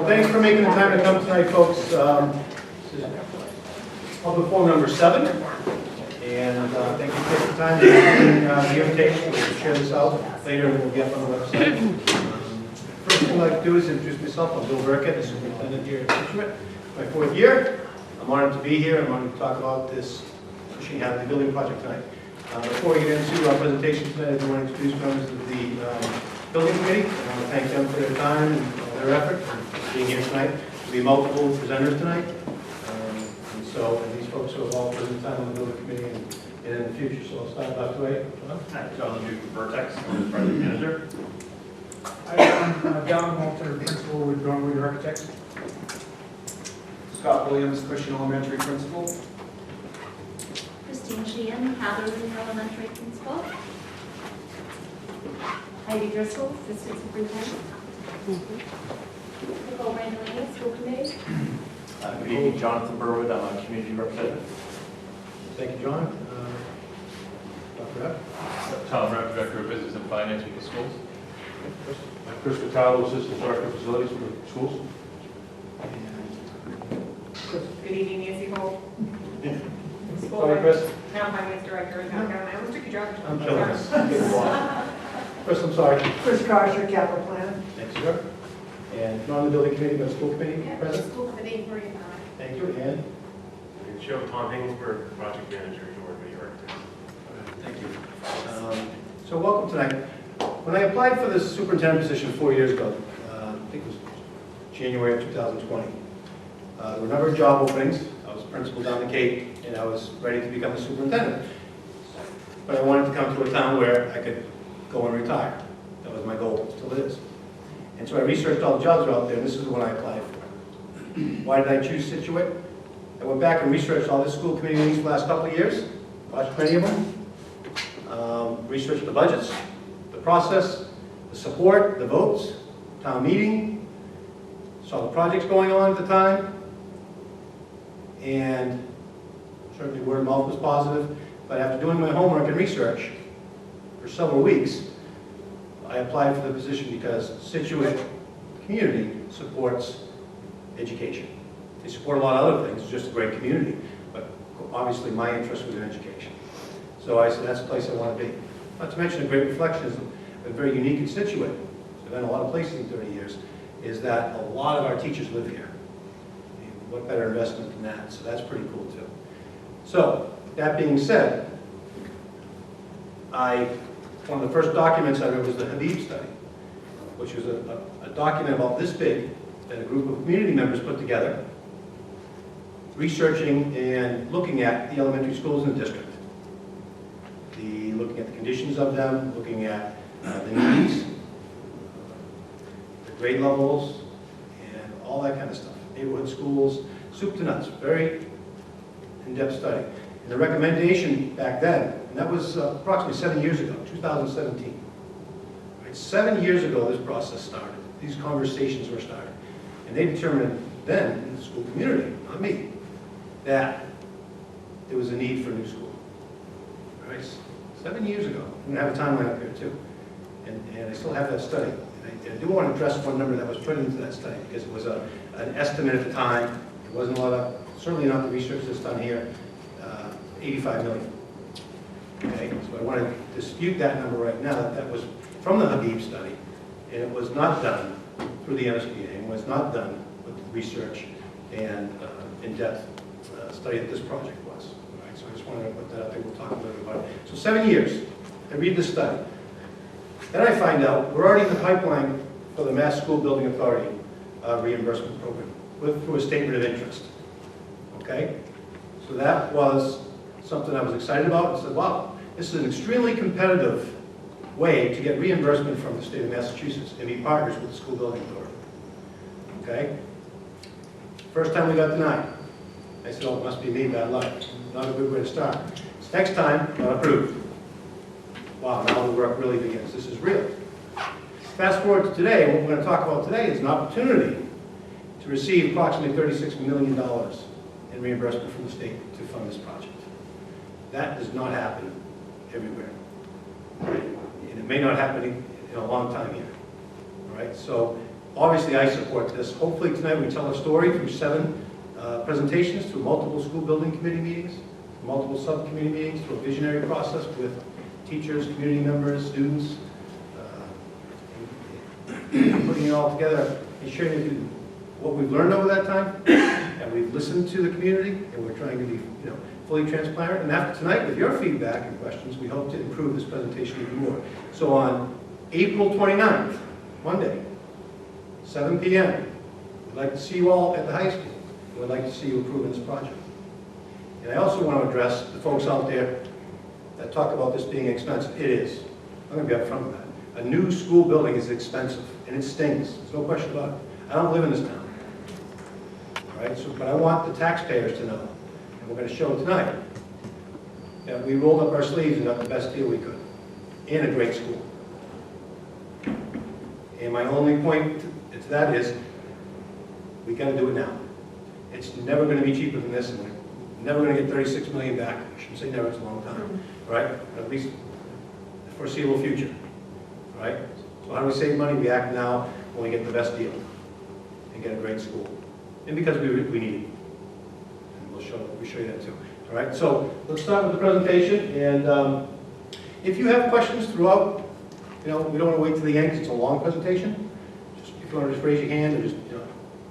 thanks for making the time to come tonight, folks. This is public forum number 7. And thank you for taking the time to the invitation. We'll share this out later and we'll get on the website. First thing I'd like to do is introduce myself. I'm Bill Burkett, the superintendent here at Situate. My 4th year. I'm honored to be here. I'm honored to talk about this Cushing Hatherly building project tonight. Before we get into our presentation tonight, I do want to introduce members of the building committee. I want to thank them for their time and their effort and being here tonight. There'll be multiple presenters tonight. And these folks are all present time on the building committee and in the future. So I'll start left way. Hi, John Duke from Vertex. I'm the project manager. I'm Don Walter, principal with Dornwood Architects. Scott Williams, Cushing Elementary Principal. Christine Sheehan, Hatherly Elementary Principal. Heidi Driscoll, Assistant Superintendent. Nicole Randolini, School Committee. Good evening, Jonathan Burwood. I'm a community representative. Thank you, John. Dr. F. Tom Rapp, Director of Business and Finance with the schools. Chris Cataldo, Assistant Director of Facilities for the schools. Good evening, Nancy Holt. Sorry, Chris. Now Finance Director in Downtown. I almost took your job. I'm jealous. Chris, I'm sorry. Chris Carter, Capital Plan. Thanks, sir. And not on the building committee, but school committee Yeah, present. School Committee, Maria Bauer. Thank you. And Joe Tom Hingsberg, project manager, Dornwood Architects. thank you. So welcome tonight. When I applied for this superintendent position 4 years ago, I think it was January of 2020, there were a number of job openings. I was principal down the Cape, and I was ready to become a superintendent. But I wanted to come to a town where I could go and retire. That was my goal, still is. And so I researched all the jobs that are out there, and this is the one I applied for. Why did I choose Situate? I went back and researched all the school committee meetings for the last couple of years, watched many of them, researched the budgets, the process, the support, the votes, town meeting, saw the projects going on at the time, and certainly word of mouth was positive, but after doing my homework and research for several weeks, I applied for the position because Situate community supports education. They support a lot of other things, it's just a great community, but obviously my interest was in education. So I said, that's the place I want to be. Not to mention a great reflection, is very unique in Situate. I've been in a lot of places in 30 years, is that a lot of our teachers live here. And what better investment than that? So that's pretty cool too. So, that being said, one of the first documents I read was the Habib study, which was a document about this big that a group of community members put together, researching and looking at the elementary schools in the district. Looking at the conditions of them, looking at the needs, the grade levels, and all that kind of stuff. Neighborhood schools, soup to nuts, very in-depth study. And the recommendation back then, and that was approximately 7 years ago, 2017. Right, 7 years ago this process started. These conversations were started. And they determined then, in the school community, not me, that there was a need for a new school. Right? 7 years ago. I'm going to have a timeline up here too. And I still have that study. And I do want to address one number that was put into that study because it was an estimate at the time. It wasn't a lot of, certainly not the research that's done here, 85 million. Okay, so I want to dispute that number right now. That was from the Habib study. And it was not done through the MSBA. It was not done with research and in-depth study that this project was. So I just wanted to put that out there. We'll talk a little bit about it. So 7 years, I read this study. Then I find out we're already in the pipeline for the Mass School Building Authority reimbursement program through a statement of interest. Okay? So that was something I was excited about. I said, wow, this is an extremely competitive way to get reimbursement from the state of Massachusetts and be partners with the School Building Authority. Okay? First time we got denied. I said, oh, it must be me, bad luck. Not a good way to start. Next time, not approved. Wow, now the work really begins. This is real. Fast forward to today, what we're going to talk about today is an opportunity to receive approximately $36 million in reimbursement from the state to fund this project. That does not happen everywhere. And it may not happen in a long time here. All right, so Obviously, I support this. Hopefully tonight we tell a story through 7 presentations, through multiple school building committee meetings, multiple subcommittee meetings, through a visionary process with teachers, community members, students, putting it all together and sharing with you what we've learned over that time, and we've listened to the community, and we're trying to be, fully transparent. And after tonight, with your feedback and questions, we hope to improve this presentation even more. So on April 29th, Monday, 7 p.m., we'd like to see you all at the high school. We'd like to see you improving this project. And I also want to address the folks out there that talk about this being expensive. It is. I'm going to be upfront with that. A new school building is expensive, and it stings. There's no question about it. I don't live in this town. All right? So, but I want the taxpayers to know, and we're going to show tonight, that we rolled up our sleeves and got the best deal we could in a great school. And my only point to that is, we got to do it now. It's never going to be cheaper than this, and we're never going to get 36 million back. I shouldn't say never, it's a long time, right? At least the foreseeable future, right? So how do we save money? We act now when we get the best deal and get a great school. And because we need it. And we'll show you that too. All right, so let's start with the presentation. And if you have questions throughout, we don't want to wait till the end because it's a long presentation. Just, if you want to just raise your hand or just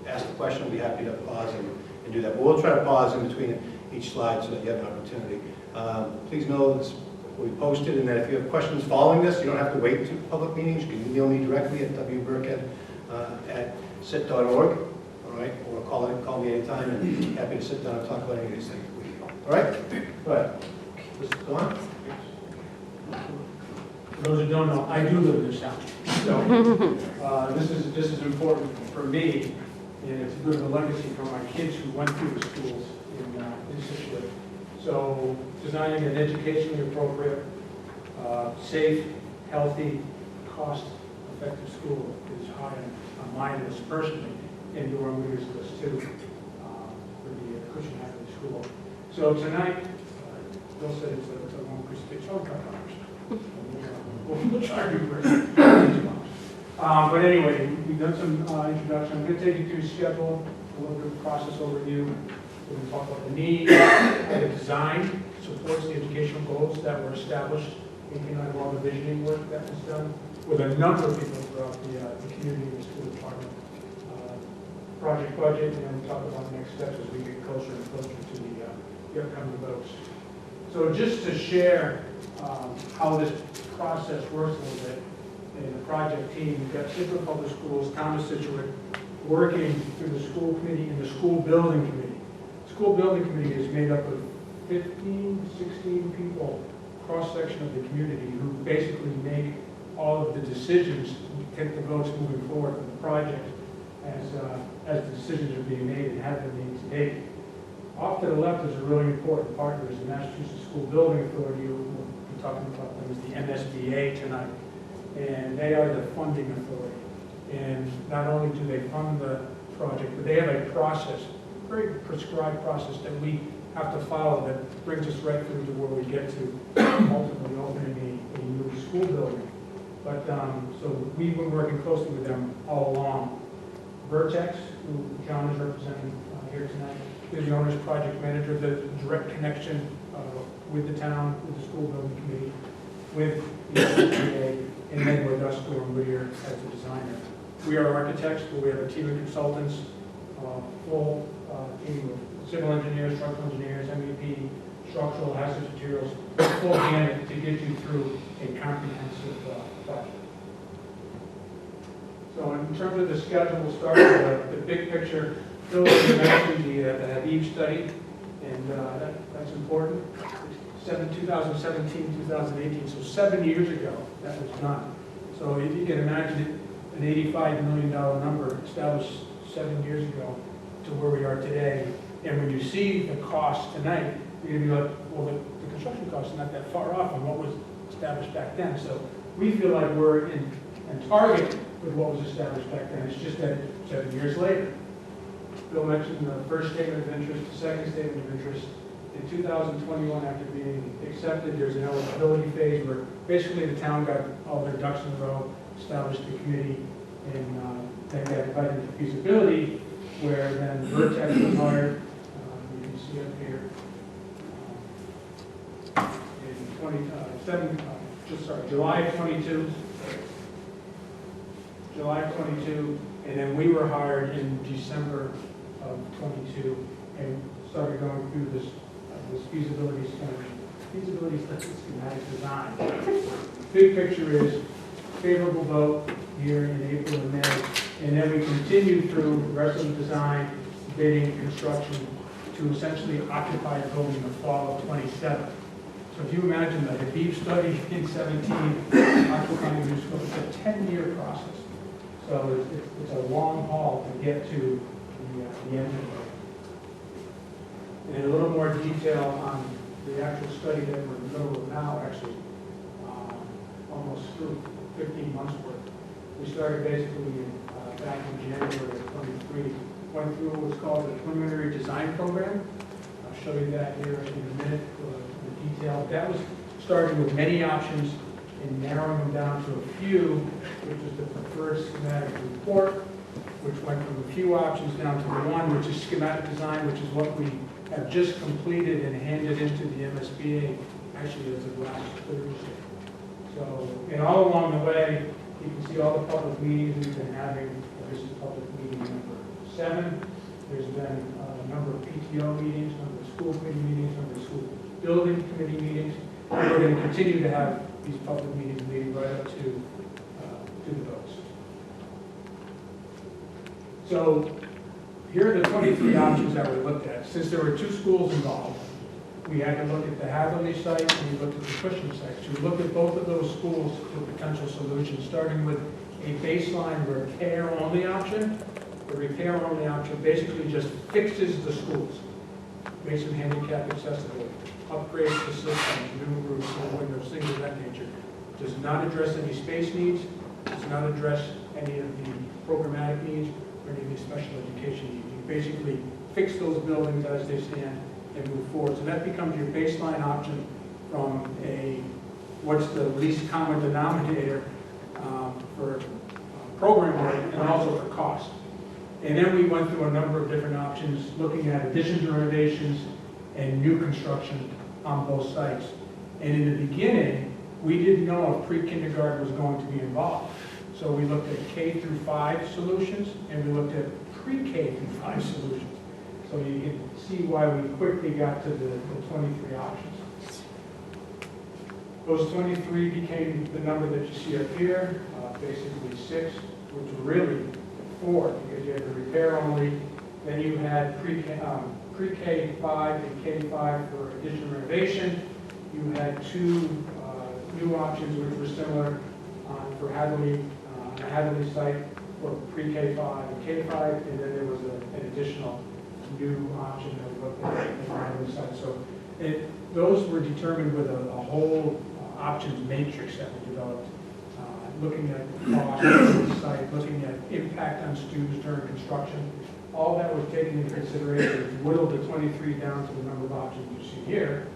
ask the question, we'll be happy to pause and do that. But we'll try to pause in between each slide so that you have an opportunity. Please know this will be posted, and that if you have questions following this, you don't have to wait to public meetings. You can email me directly at wburkhead@sit.org, all right? Or call me anytime, and happy to sit down and talk about any of these things with you. All right? Go ahead. Mr. Don? For those who don't know, I do live in this town. So this is important for me, and it's a bit of a legacy for my kids who went through the schools in Situate. So designing an educationally appropriate, safe, healthy, cost-effective school is high on my list personally, and your leaders' list too, for the Cushing Hatherly School. So tonight, Bill said it's a long presentation. Oh, we'll try to do first. But anyway, we've done some introduction. I'm going to take you through the schedule, a little bit of process overview. We're going to talk about the need, how the design supports the educational goals that were established in light of all the visioning work that was done with a number of people throughout the community and the school department. Project budget, and then we'll talk about the next steps as we get closer and closer to the upcoming votes. So just to share how this process works a little bit, in the project team, we've got Situate Public Schools, Town of Situate, working through the school committee and the school building committee. School building committee is made up of 15, 16 people, cross-section of the community, who basically make all of the decisions, take the votes moving forward for the project as the decisions are being made and have been made to date. Off to the left is a really important partner, is the Massachusetts School Building Authority. We'll be talking about them as the MSBA tonight. And they are the funding authority. And not only do they fund the project, but they have a process, a very prescribed process that we have to follow that brings us right through to where we get to ultimately opening a new school building. But so we've been working closely with them all along. Vertex, who John is representing here tonight, is the owner's project manager, the direct connection with the town, with the school building committee, with the MSBA, and then with us, Whittier, as the designer. We are architects, but we have a team of consultants, full team of civil engineers, structural engineers, MEP, structural, hazardous materials, full gamut to get you through a comprehensive project. So in terms of the schedule, we'll start with the big picture. Phil mentioned the Habib study, and that's important. 2017, 2018, so 7 years ago that was done. So if you can imagine an $85 million number established 7 years ago to where we are today, and when you see the cost tonight, you're going to be like, well, the construction cost is not that far off on what was established back then. So we feel like we're in target with what was established back then. It's just that 7 years later. Bill mentioned the first statement of interest, the second statement of interest. In 2021, after being accepted, there's an eligibility phase where basically the town got all their ducks in a row, established the committee, and then got invited into feasibility, where then Vertex was hired, you can see up here, in July of 22, and then we were hired in December of 22, and started going through this feasibility study, schematic design. Big picture is favorable vote here in April and May, and then we continue through the rest of the design, bidding, construction, to essentially occupy a building in the fall of 27. So if you imagine the Habib study in 17, occupying a new school, it's a 10-year process. So it's a long haul to get to the end of it. And a little more detail on the actual study that we're in the middle of now, actually, almost through 15 months worth. We started basically back in January of 23, went through what's called the preliminary design program. I'll show you that here in a minute in detail. That was starting with many options and narrowing them down to a few, which is the preferred schematic report, which went from a few options down to the one, which is schematic design, which is what we have just completed and handed into the MSBA, actually as of last Thursday. So, and all along the way, you can see all the public meetings we've been having. This is public meeting number 7. There's been a number of PTO meetings, a number of school committee meetings, a number of school building committee meetings. And we're going to continue to have these public meetings leading right up to the votes. So here are the 23 options that we looked at. Since there were 2 schools involved, we had to look at the Hatherly site and we looked at the Cushing site. So we looked at both of those schools for potential solutions, starting with a baseline repair-only option. The repair-only option basically just fixes the schools, makes them handicap accessible, upgrades the systems, new roofs, new windows, things of that nature. Does not address any space needs, does not address any of the programmatic needs or any of the special education needs. You basically fix those buildings as they stand and move forward. So that becomes your baseline option from a, what's the least common denominator for program work and also for cost. And then we went through a number of different options, looking at additions and renovations and new construction on both sites. And in the beginning, we didn't know if pre-kindergarten was going to be involved. So we looked at K through 5 solutions and we looked at pre-K through 5 solutions. So you can see why we quickly got to the 23 options. Those 23 became the number that you see up here, basically 6, which were really 4, because you had the repair only, then you had pre-K 5 and K5 for addition renovation. You had 2 new options which were similar for Hatherly, the Hatherly site for pre-K 5 and K5, and then there was an additional new option that we looked at the Hatherly site. So those were determined with a whole options matrix that we developed, looking at cost of the site, looking at impact on students during construction. All that was taken into consideration, whittled the 23 down to the number of options you see here,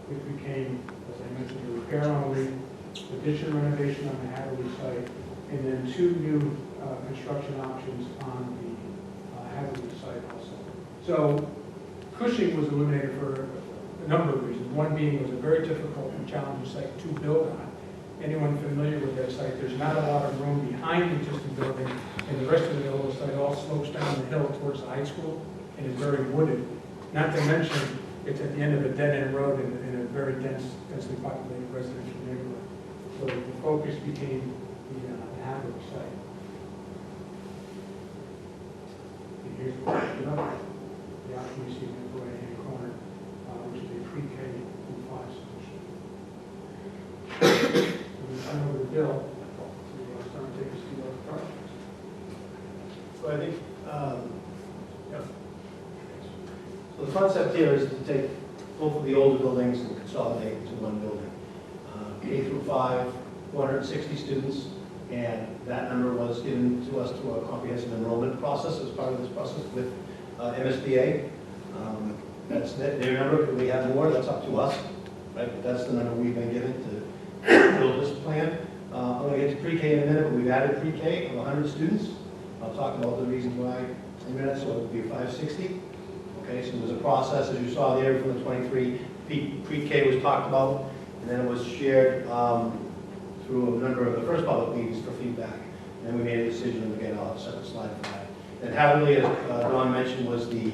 which became, as I mentioned, the repair only, addition renovation on the Hatherly site, and then 2 new construction options on the Hatherly site also. So Cushing was eliminated for a number of reasons. One being it was a very difficult and challenging site to build on. Anyone familiar with that site, there's not a lot of room behind the existing building, and the rest of the old site all slopes down the hill towards the high school and is very wooded. Not to mention, it's at the end of a dead-end road in a very densely populated residential neighborhood. So the focus became the Hatherly site. And here's the option you see in the right-hand corner, which is a pre-K through 5 solution. We'll turn over the bill to start to take us through those projects. So I think, so the concept here is to take both of the older buildings and consolidate into one building. K through 5, 460 students, and that number was given to us through a comprehensive enrollment process as part of this process with MSBA. That's their number. If we have more, that's up to us, right? But that's the number we've been given to build this plan. I'm going to get to pre-K in a minute, but we've added pre-K of 100 students. I'll talk about the reasons why in a minute, so it will be 560. Okay, so there's a process, as you saw there, from the 23, pre-K was talked about, and then it was shared through a number of the first public meetings for feedback. And then we made a decision, and again, I'll have a separate slide for that. And Hatherly, as Don mentioned, was the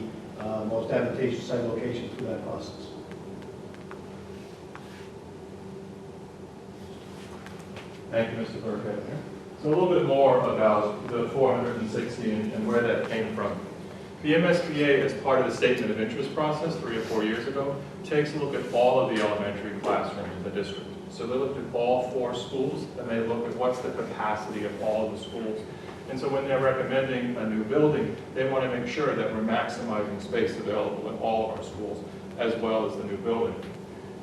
most advantageous site location through that process. Thank you, Mr. Burkett. So a little bit more about the 460 and where that came from. The MSBA, as part of the statement of interest process 3 or 4 years ago, takes a look at all of the elementary classrooms in the district. So they looked at all 4 schools, and they looked at what's the capacity of all of the schools. And so when they're recommending a new building, they want to make sure that we're maximizing space available in all of our schools, as well as the new building.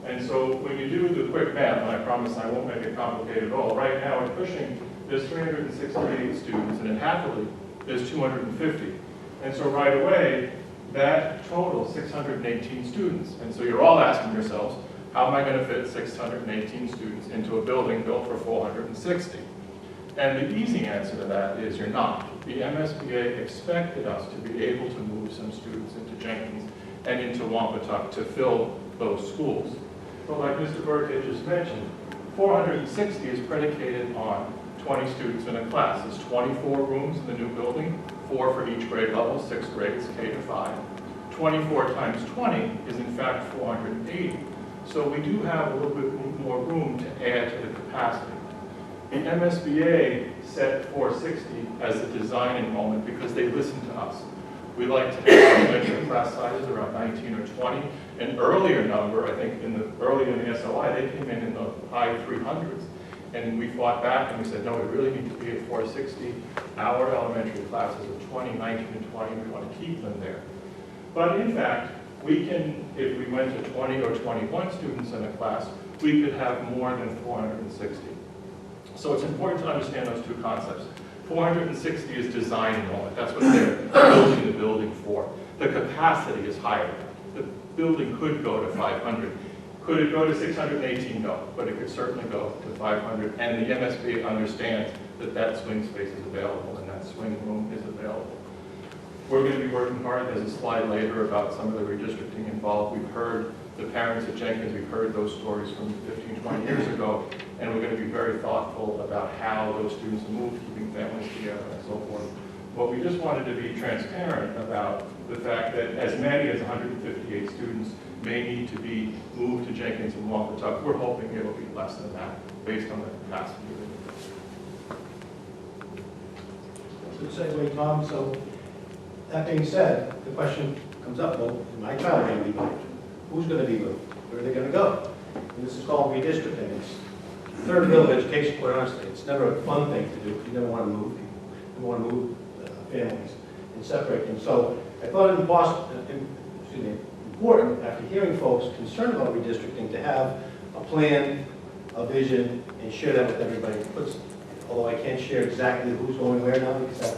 And so when you do the quick math, and I promise I won't make it complicated at all, right now in Cushing, there's 368 students, and in Hatherly, there's 250. And so right away, that totals 618 students. And so you're all asking yourselves, how am I going to fit 618 students into a building built for 460? And the easy answer to that is you're not. The MSBA expected us to be able to move some students into Jenkins and into Wampatuck to fill those schools. But like Mr. Burkett just mentioned, 460 is predicated on 20 students in a class. There's 24 rooms in the new building, 4 for each grade level, 6 grades, K to 5. 24 times 20 is in fact 480. So we do have a little bit more room to add to the capacity. The MSBA set 460 as the design enrollment because they listened to us. We like to have elementary class sizes around 19 or 20. An earlier number, I think early in the SOI, they came in the high 300s. And we fought back and we said, no, we really need to be at 460. Our elementary classes are 20, 19, and 20, we want to keep them there. But in fact, we can, if we went to 20 or 21 students in a class, we could have more than 460. So it's important to understand those two concepts. 460 is design enrollment. That's what they're building the building for. The capacity is higher. The building could go to 500. Could it go to 618? No, but it could certainly go to 500. And the MSBA understands that that swing space is available and that swing room is available. We're going to be working hard. There's a slide later about some of the redistricting involved. We've heard the parents at Jenkins, we've heard those stories from 15, 20 years ago, and we're going to be very thoughtful about how those students move, keeping families together and so forth. But we just wanted to be transparent about the fact that as many as 158 students may need to be moved to Jenkins and Wampatuck. We're hoping it'll be less than that based on the capacity. Good segue, Tom. So that being said, the question comes up, well, is my child going to be moved? Who's going to be moved? Where are they going to go? And this is called redistricting. It's the third bill of education, quite honestly. It's never a fun thing to do because you never want to move people. You want to move families and separate them. So I thought it important, after hearing folks concerned about redistricting, to have a plan, a vision, and share that with everybody. Although I can't share exactly who's going where now because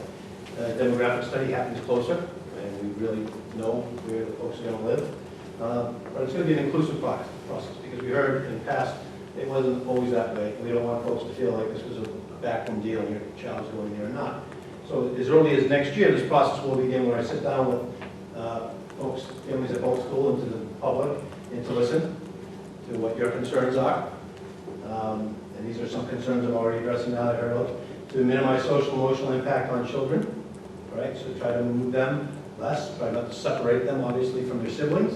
that demographic study happens closer, and we really know where the folks are going to live. But it's going to be an inclusive process because we heard in the past it wasn't always that way. We don't want folks to feel like this was a backroom deal and your child's going there or not. So as early as next year, this process will begin when I sit down with folks, families at both school and to the public, and to listen to what your concerns are. And these are some concerns I'm already addressing now that I heard of. To minimize social emotional impact on children, right? So try to move them less, try not to separate them, obviously, from their siblings.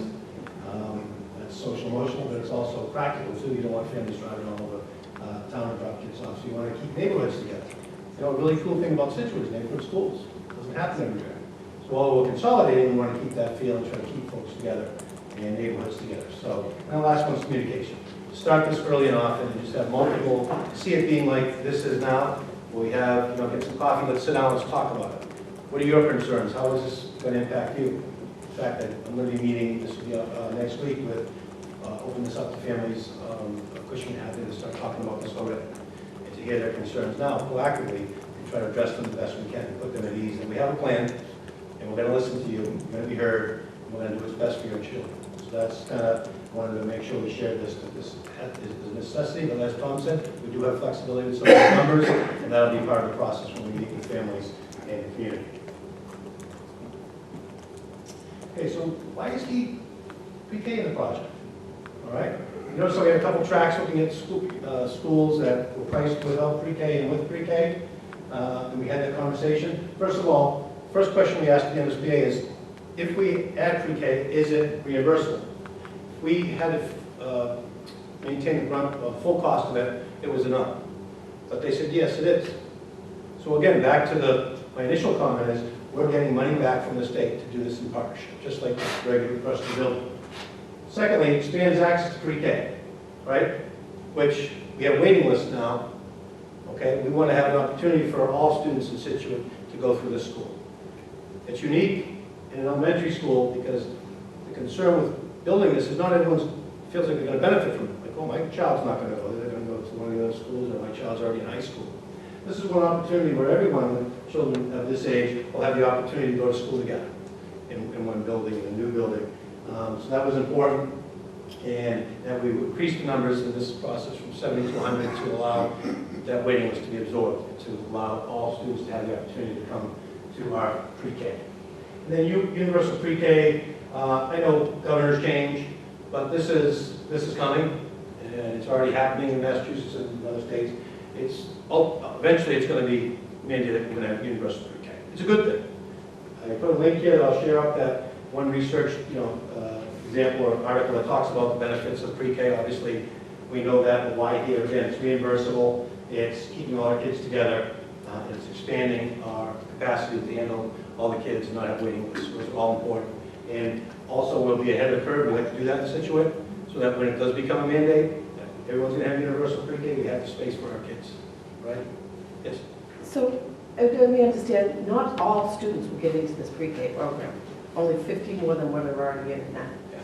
That's social emotional, but it's also practical, too. You don't want families driving all over town and drop kids off, so you want to keep neighborhoods together. You know, a really cool thing about Situate is neighborhood schools. It doesn't happen everywhere. So while we're consolidating, we want to keep that feel and try to keep folks together and neighborhoods together. So, and the last one's communication. Start this early and often and just have multiple, see it being like this is now, where we have, you know, get some coffee, let's sit down, let's talk about it. What are your concerns? How is this going to impact you? In fact, I'm going to be meeting, this will be next week with, open this up to families, Cushing Hatherly to start talking about this already. And to hear their concerns now proactively and try to address them the best we can and put them at ease. And we have a plan, and we're going to listen to you, we're going to be heard, and we're going to do what's best for your children. So So that's kind of, wanted to make sure we shared this, that this is a necessity, but as Tom said, we do have flexibility with some of the numbers, and that'll be part of the process when we meet with families and the community. Okay, so why is he pre-K in the project? All right, you notice we had a couple tracks looking at schools that were priced without pre-K and with pre-K, and we had that conversation. First of all, first question we asked the MSBA is, if we add pre-K, is it reimbursable? If we had to maintain the brunt of full cost of it, it was enough. But they said, yes, it is. So again, back to my initial comment is, we're getting money back from the state to do this in partnership, just like Greg requested the building. Secondly, it expands access to pre-K, right? Which we have waiting lists now. Okay, we want to have an opportunity for all students in Situate to go through this school. It's unique in an elementary school because the concern with building this is not everyone feels like they're going to benefit from it. Like, oh, my child's not going to go there. They're going to go to one of the other schools, or my child's already in high school. This is one opportunity where everyone, the children of this age, will have the opportunity to go to school together in one building, in a new building. So that was important. And we increased the numbers in this process from 70 to 100 to allow that waiting list to be absorbed, to allow all students to have the opportunity to come to our pre-K. And then universal pre-K, I know governors change, but this is coming, and it's already happening in Massachusetts and in other states. Eventually it's going to be mandated that we're going to have universal pre-K. It's a good thing. I put a link here that I'll share up that one research, example or article that talks about the benefits of pre-K. Obviously, we know that, but why here? Again, it's reimbursable. It's keeping all our kids together. It's expanding our capacity to handle all the kids and not have waiting lists. Those are all important. And also, we'll be ahead of the curve. We like to do that in Situate, so that when it does become a mandate, everyone's going to have universal pre-K. We have the space for our kids, right? Yes. So, let me understand, not all students will get into this pre-K program. Only 50 more than what are already in it now. Yeah.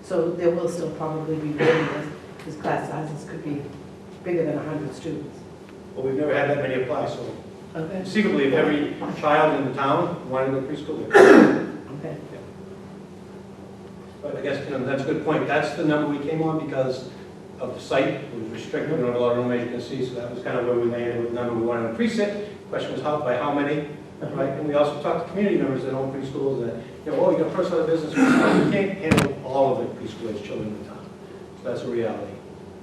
So there will still probably be waiting lists, because class sizes could be bigger than 100 students. Well, we've never had that many apply, so Okay. conceivably, if every child in the town wanted to go to preschool, they could. Okay. But I guess, that's a good point. That's the number we came on because of the site. It was restricted, we don't have a lot of room, as you can see, so that was kind of where we landed with the number we wanted to increase it. Question was by how many, right? And we also talked to community members that own preschools that, you got a personal business, you can't handle all of the preschool age children in the town. So that's a reality.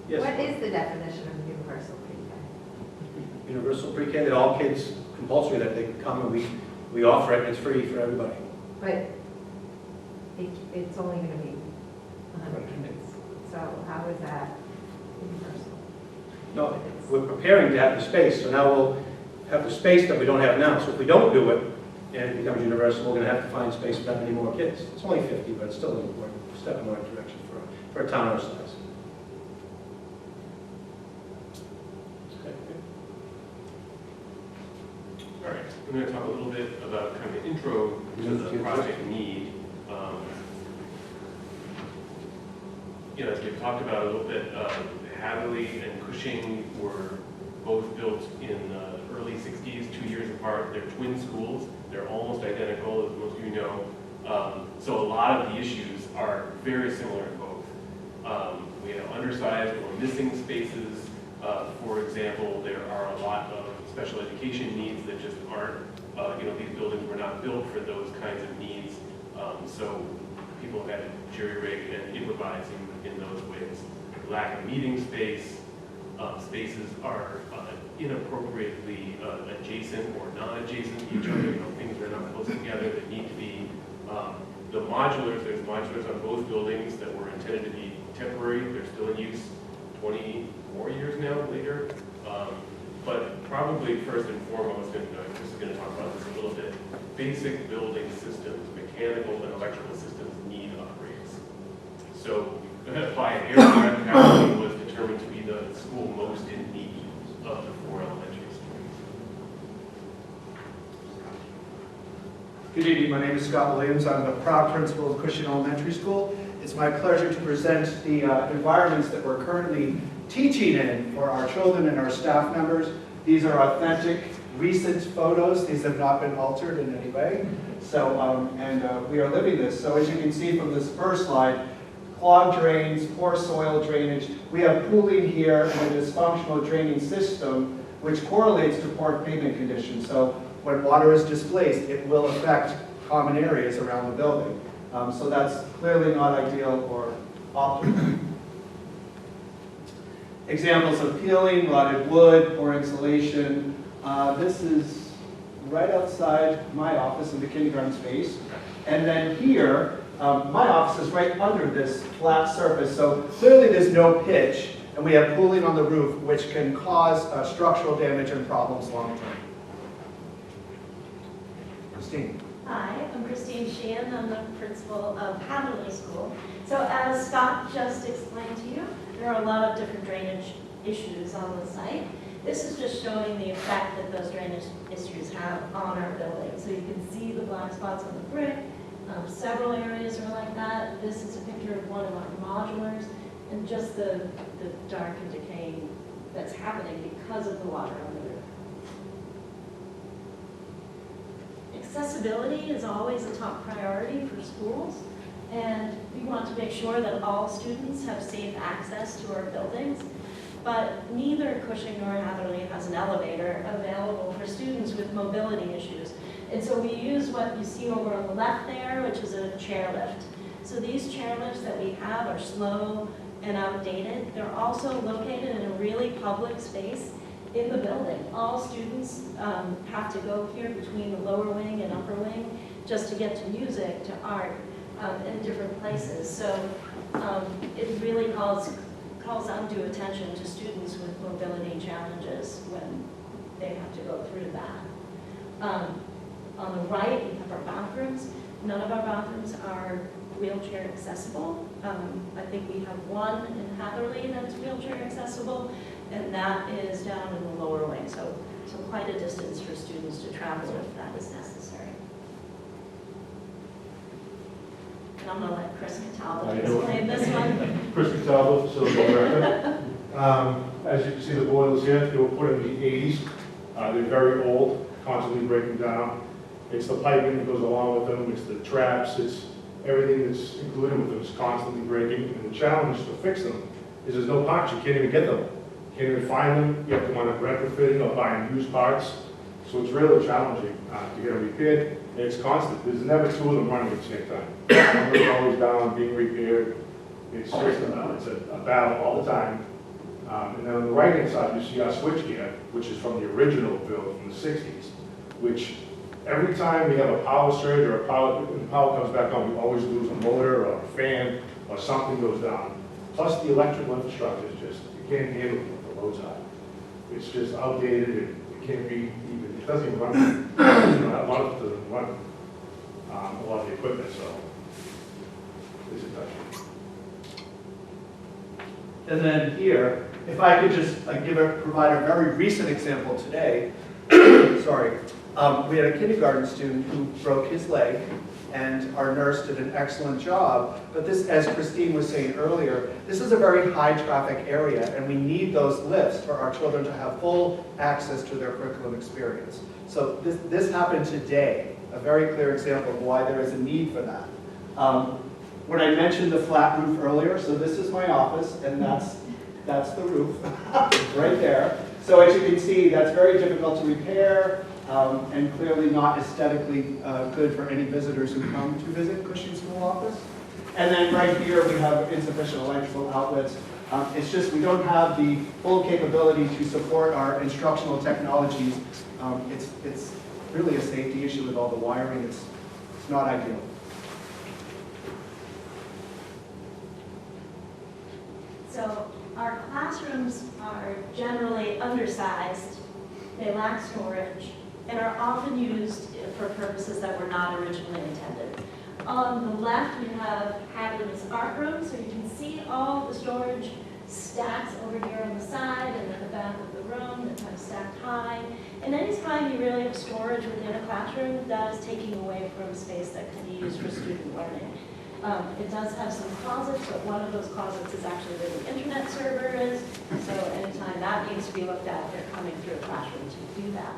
Yes? What is the definition of universal pre-K? Universal pre-K, that all kids, compulsory, that they can come and we offer it, and it's free for everybody. But it's only going to be 100 kids. So how is that universal? No, we're preparing to have the space, so now we'll have the space that we don't have now. So if we don't do it, and it becomes universal, we're going to have to find space for that many more kids. It's only 50, but it's still an important step in the right direction for a town our size. All right, I'm going to talk a little bit about kind of the intro to the project need. As we've talked about a little bit, Hatherly and Cushing were both built in the early 60s, 2 years apart. They're twin schools. They're almost identical, as most of you know. So a lot of the issues are very similar in both. We have undersized or missing spaces. For example, there are a lot of special education needs that just aren't, these buildings were not built for those kinds of needs. So people have had to jury-rig and improvise in those ways. Lack of meeting space. Spaces are inappropriately adjacent or non-adjacent to each other. Things that are not close together that need to be. The modulars, there's modulars on both buildings that were intended to be temporary. They're still in use 24 years now later. But probably first and foremost, and Chris is going to talk about this a little bit, basic building systems, mechanical and electrical systems need upgrades. So by an area Hatherly was determined to be the school most in need of the 4 elementary schools. Good evening, my name is Scott Williams. I'm the proud principal of Cushing Elementary School. It's my pleasure to present the environments that we're currently teaching in for our children and our staff members. These are authentic, recent photos. These have not been altered in any way. So, we are living this. So as you can see from this first slide, clogged drains, poor soil drainage. We have pooling here and a dysfunctional draining system which correlates to poor pavement conditions. So when water is displaced, it will affect common areas around the building. So that's clearly not ideal or optimal. Examples of peeling, rotted wood, poor insulation. This is right outside my office in the kindergarten space. And then here, my office is right under this flat surface. So clearly there's no pitch, and we have pooling on the roof, which can cause structural damage and problems long term. Christine. Hi, I'm Christine Sheehan. I'm the principal of Hatherly School. So as Scott just explained to you, there are a lot of different drainage issues on the site. This is just showing the effect that those drainage issues have on our building. So you can see the black spots on the brick. Several areas are like that. This is a picture of one of our modulars, and just the dark and decaying that's happening because of the water on the roof. Accessibility is always a top priority for schools, and we want to make sure that all students have safe access to our buildings, but neither Cushing nor Hatherly has an elevator available for students with mobility issues. And so we use what you see over on the left there, which is a chairlift. So these chairlifts that we have are slow and outdated. They're also located in a really public space in the building. All students have to go here between the lower wing and upper wing just to get to music, to art, in different places. So it really calls undue attention to students with mobility challenges when they have to go through that. On the right, we have our bathrooms. None of our bathrooms are wheelchair accessible. I think we have one in Hatherly that's wheelchair accessible, and that is down in the lower wing, so quite a distance for students to travel if that is necessary. And I'm going to let Chris Cataldo explain this one. Chris Cataldo, Facility Director. As you can see, the boilers here, they were put in the 80s. They're very old, constantly breaking down. It's the piping that goes along with them, it's the traps, it's everything that's included with them is constantly breaking. And the challenge to fix them is there's no parts, you can't even get them. You can't even find them, you have to wind up retrofitting or buying used parts. So it's really challenging to get them repaired, and it's constant. There's never two of them running at the same time. One is always down, being repaired. It's just it's a battle all the time. And then on the right-hand side, you see our switchgear, which is from the original build from the 60s, which every time we have a power surge or when the power comes back on, we always lose a motor or a fan or something goes down. Plus the electrical infrastructure is just, you can't handle what the loads are. It's just outdated, it can't be even, it doesn't even run. A lot of it doesn't run, a lot of the equipment, so it's a touch. And then here, if I could just provide a very recent example today. Sorry. We had a kindergarten student who broke his leg, and our nurse did an excellent job. But this, as Christine was saying earlier, this is a very high traffic area, and we need those lifts for our children to have full access to their curriculum experience. So this happened today, a very clear example of why there is a need for that. When I mentioned the flat roof earlier, so this is my office, and that's the roof right there. So as you can see, that's very difficult to repair. And clearly not aesthetically good for any visitors who come to visit Cushing School office. And then right here we have insufficient electrical outlets. It's just we don't have the full capability to support our instructional technologies. It's really a safety issue with all the wiring. It's not ideal. So our classrooms are generally undersized. They lack storage, and are often used for purposes that were not originally intended. On the left, we have Hatherly's art room, so you can see all the storage stacks over here on the side and at the back of the room that kind of stacked high. And anytime you really have storage within a classroom, that is taking away from space that can be used for student learning. It does have some closets, but one of those closets is actually where the internet server is, so anytime that needs to be looked at, they're coming through a classroom to do that.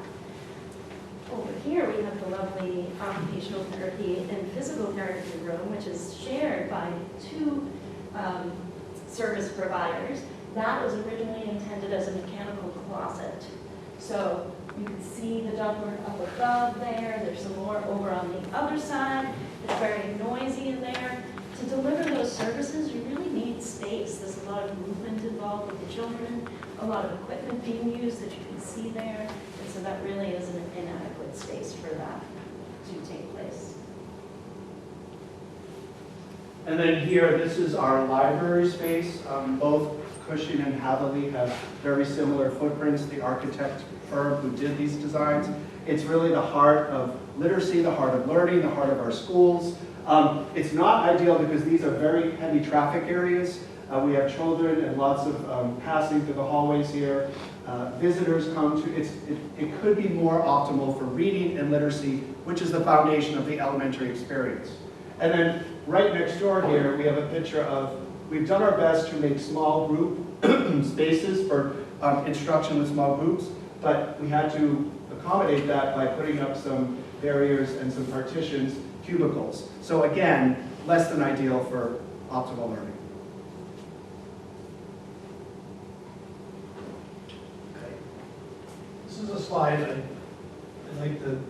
Over here, we have the lovely occupational therapy and physical therapy room, which is shared by two service providers. That was originally intended as a mechanical closet. So you can see the ductwork up above there. There's some more over on the other side. It's very noisy in there. To deliver those services, you really need space. There's a lot of movement involved with the children, a lot of equipment being used that you can see there. And so that really is an inadequate space for that to take place. And then here, this is our library space. Both Cushing and Hatherly have very similar footprints. The architect firm who did these designs. It's really the heart of literacy, the heart of learning, the heart of our schools. It's not ideal because these are very heavy traffic areas. We have children and lots of passing through the hallways here. Visitors come to, it could be more optimal for reading and literacy, which is the foundation of the elementary experience. And then right next door here, we have a picture of, we've done our best to make small group spaces for instruction with small groups, but we had to accommodate that by putting up some barriers and some partitions, cubicles. So again, less than ideal for optimal learning. Okay. This is a slide I'd like to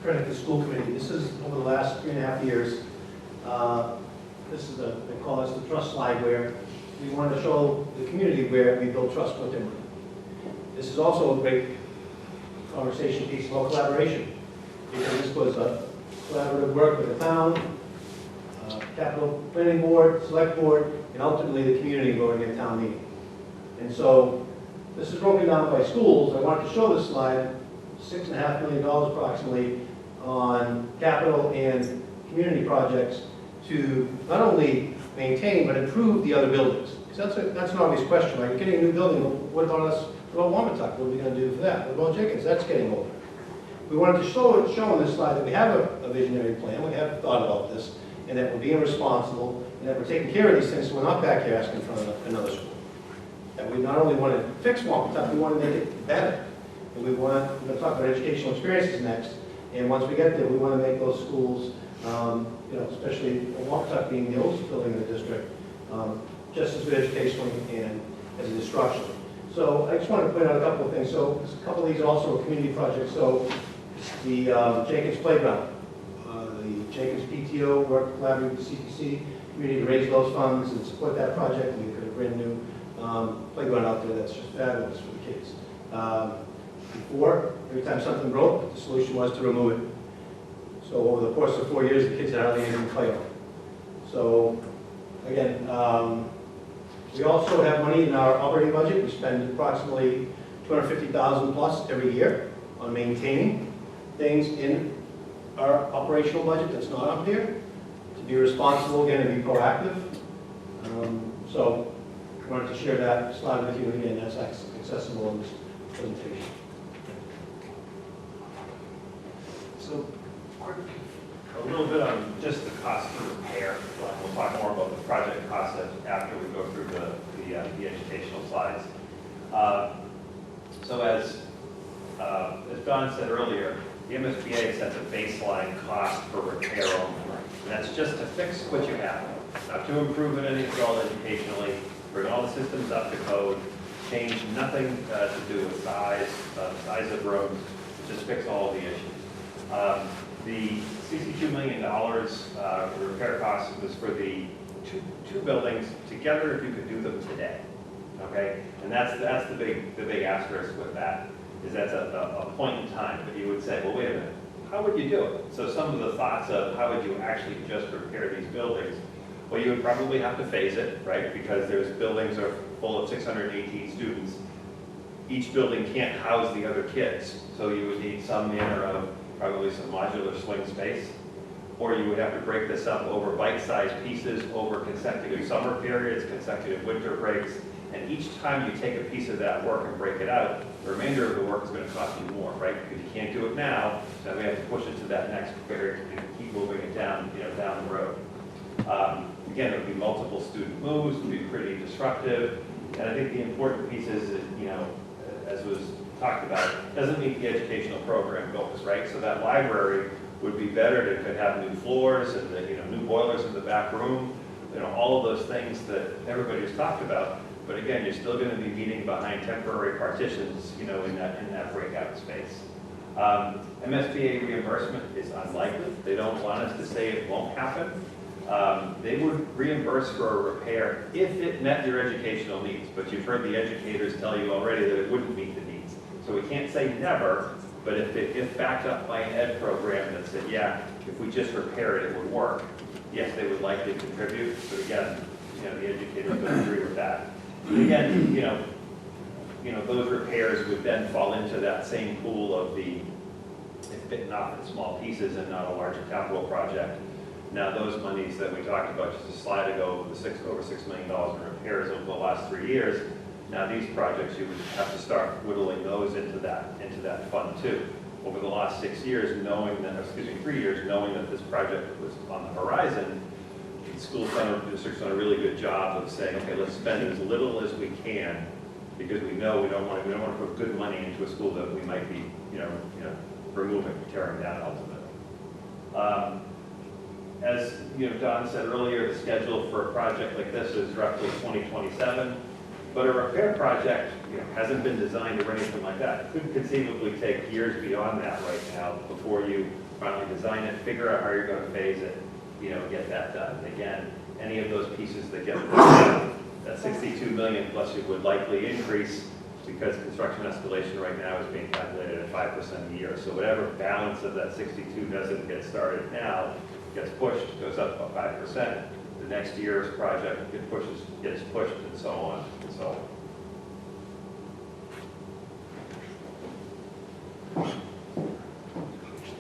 credit the school committee. This is over the last 3.5 years. This is they call this the trust slide, where we want to show the community where we build trust with them. This is also a great conversation piece about collaboration, because this was a collaborative work with the town, capital planning board, select board, and ultimately the community voting at town meeting. And so this is broken down by schools. I wanted to show this slide, $6.5 million approximately on capital and community projects to not only maintain but improve the other buildings. Because that's an obvious question, right? You're getting a new building, what about us? What about Wampatuck? What are we going to do for that? What about Jenkins? That's getting older. We wanted to show on this slide that we have a visionary plan, we have thought about this, and that we're being responsible, and that we're taking care of these things so we're not back here asking for another school. That we not only want to fix Wampatuck, we want to make it better. And we're going to talk about educational experiences next, and once we get there, we want to make those schools, especially Wampatuck being the oldest building in the district, just as good educationally and as an instructional. So I just wanted to point out a couple of things. So a couple of these also are community projects. So the Jenkins Playground, the Jenkins PTO worked collaboratively with the CPC community to raise those funds and support that project. And we put a brand new playground out there that's just fabulous for the kids. Before, every time something broke, the solution was to remove it. So over the course of 4 years, the kids had hardly anything to play on. So again, we also have money in our operating budget. We spend approximately $250,000 plus every year on maintaining things in our operational budget that's not up here, to be responsible again and be proactive. So I wanted to share that slide with you again. That's accessible in this presentation. So, a little bit on just the cost of repair. We'll talk more about the project cost after we go through the educational slides. So as Don said earlier, the MSBA sets a baseline cost for repair only. And that's just to fix what you have. Not to improve it anything at all educationally, bring all the systems up to code, change nothing to do with size of rooms, just fix all of the issues. The $62 million for repair costs was for the two buildings together if you could do them today. Okay, and that's the big asterisk with that, is that's a point in time. But you would say, well, wait a minute, how would you do it? So some of the thoughts of how would you actually just repair these buildings? Well, you would probably have to phase it, right? Because there's buildings are full of 618 students. Each building can't house the other kids, so you would need some manner of probably some modular swing space, or you would have to break this up over bite-sized pieces over consecutive summer periods, consecutive winter breaks, and each time you take a piece of that work and break it out, the remainder of the work is going to cost you more, right? Because you can't do it now, so we have to push it to that next period and keep moving it down, down the road. Again, it would be multiple student moves, it would be pretty disruptive, and I think the important piece is that, as was talked about, doesn't meet the educational program goals, right? So that library would be better to could have new floors and new boilers in the back room. all of those things that everybody's talked about. But again, you're still going to be meeting behind temporary partitions, in that breakout space. MSBA reimbursement is unlikely. They don't want us to say it won't happen. They would reimburse for a repair if it met your educational needs, but you've heard the educators tell you already that it wouldn't meet the needs. So we can't say never, but if backed up by an ed program that said, yeah, if we just repair it, it would work, yes, they would likely contribute. But again, the educators don't agree with that. And again, those repairs would then fall into that same pool of the bitten off in small pieces and not a larger capital project. Now, those monies that we talked about just a slide ago, over $6 million in repairs over the last 3 years, now these projects, you would have to start whittling those into that fund too. Over the last 3 years, knowing that this project was on the horizon, the district's done a really good job of saying, okay, let's spend as little as we can, because we know we don't want to put good money into a school that we might be, removing, tearing down ultimately. As Don said earlier, the schedule for a project like this is roughly 2027, but a repair project hasn't been designed or anything like that. It could conceivably take years beyond that right now before you finally design it, figure out how you're going to phase it, get that done. And again, any of those pieces that get that $62 million plus it would likely increase, because construction escalation right now is being calculated at 5% a year. So whatever balance of that 62 doesn't get started now gets pushed, goes up by 5%. The next year's project gets pushed, and so on and so on.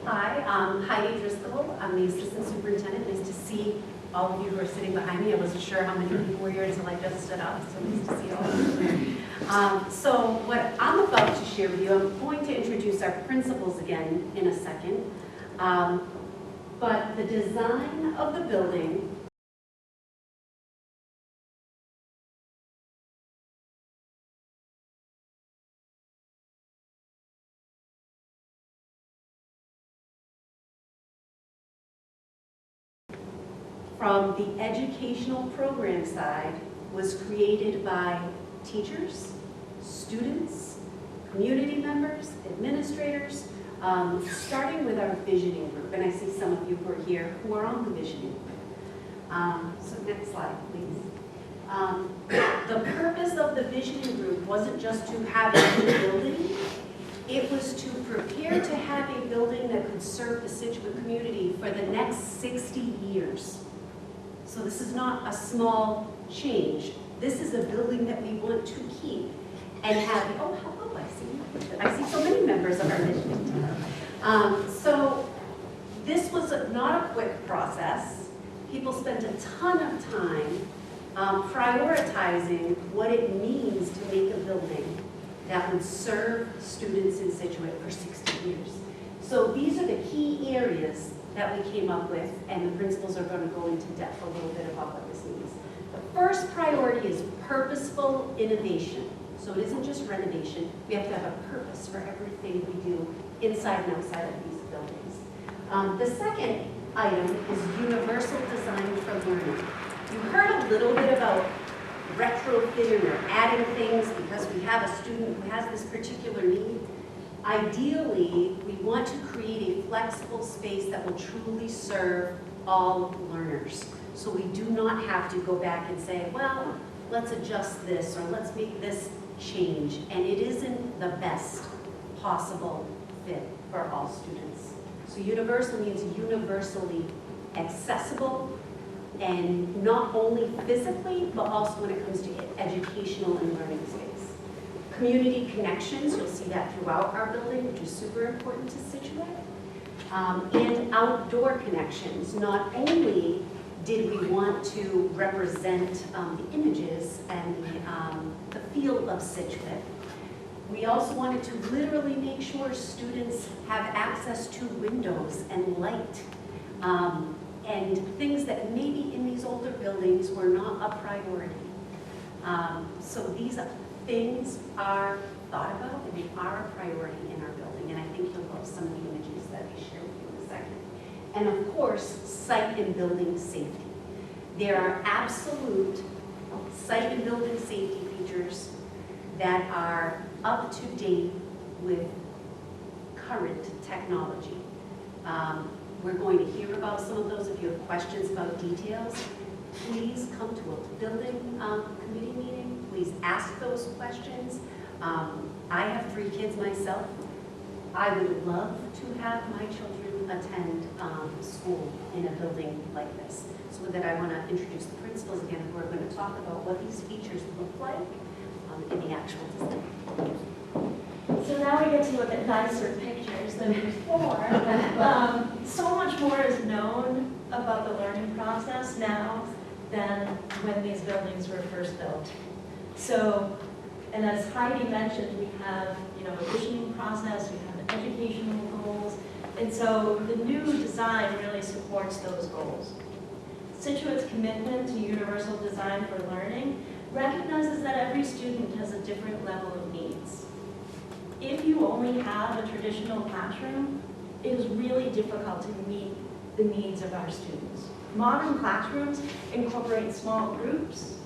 Hi, I'm Heidi Driscoll. I'm the assistant superintendent. Nice to see all of you who are sitting behind me. I wasn't sure how many people were here until I just stood up, so nice to see all of you. So what I'm about to share with you, I'm going to introduce our principals again in a second. But the design of the building from the educational program side was created by teachers, students, community members, administrators, starting with our visioning group. And I see some of you who are here who are on the visioning group. So next slide, please. The purpose of the visioning group wasn't just to have a new building. It was to prepare to have a building that could serve the Scituate community for the next 60 years. So this is not a small change. This is a building that we want to keep and have, oh, hello, I see so many members of our visioning team. So this was not a quick process. People spent a ton of time prioritizing what it means to make a building that would serve students in Scituate for 60 years. So these are the key areas that we came up with, and the principals are going to go into depth a little bit about what this means. The first priority is purposeful innovation. So it isn't just renovation. We have to have a purpose for everything we do inside and outside of these buildings. The second item is universal design for learning. You heard a little bit about retrofitting or adding things because we have a student who has this particular need. Ideally, we want to create a flexible space that will truly serve all learners. So we do not have to go back and say, well, let's adjust this or let's make this change. And it isn't the best possible fit for all students. So universal means universally accessible, and not only physically, but also when it comes to educational and learning space. Community connections, you'll see that throughout our building, which is super important to Scituate. And outdoor connections. Not only did we want to represent the images and the feel of Scituate, we also wanted to literally make sure students have access to windows and light. And things that maybe in these older buildings were not a priority. So these things are thought about and they are a priority in our building, and I think you'll love some of the images that I share with you in a second. And of course, site and building safety. There are absolute site and building safety features that are up to date with current technology. We're going to hear about some of those. If you have questions about details, please come to a building committee meeting. Please ask those questions. I have 3 kids myself. I would love to have my children attend school in a building like this. So with that, I want to introduce the principals again, who are going to talk about what these features look like in the actual design. So now we get to look at nicer pictures than before. So much more is known about the learning process now than when these buildings were first built. So, and as Heidi mentioned, we have, a cushioning process, we have educational goals, and so the new design really supports those goals. Situate's commitment to universal design for learning recognizes that every student has a different level of needs. If you only have a traditional classroom, it is really difficult to meet the needs of our students. Modern classrooms incorporate small groups,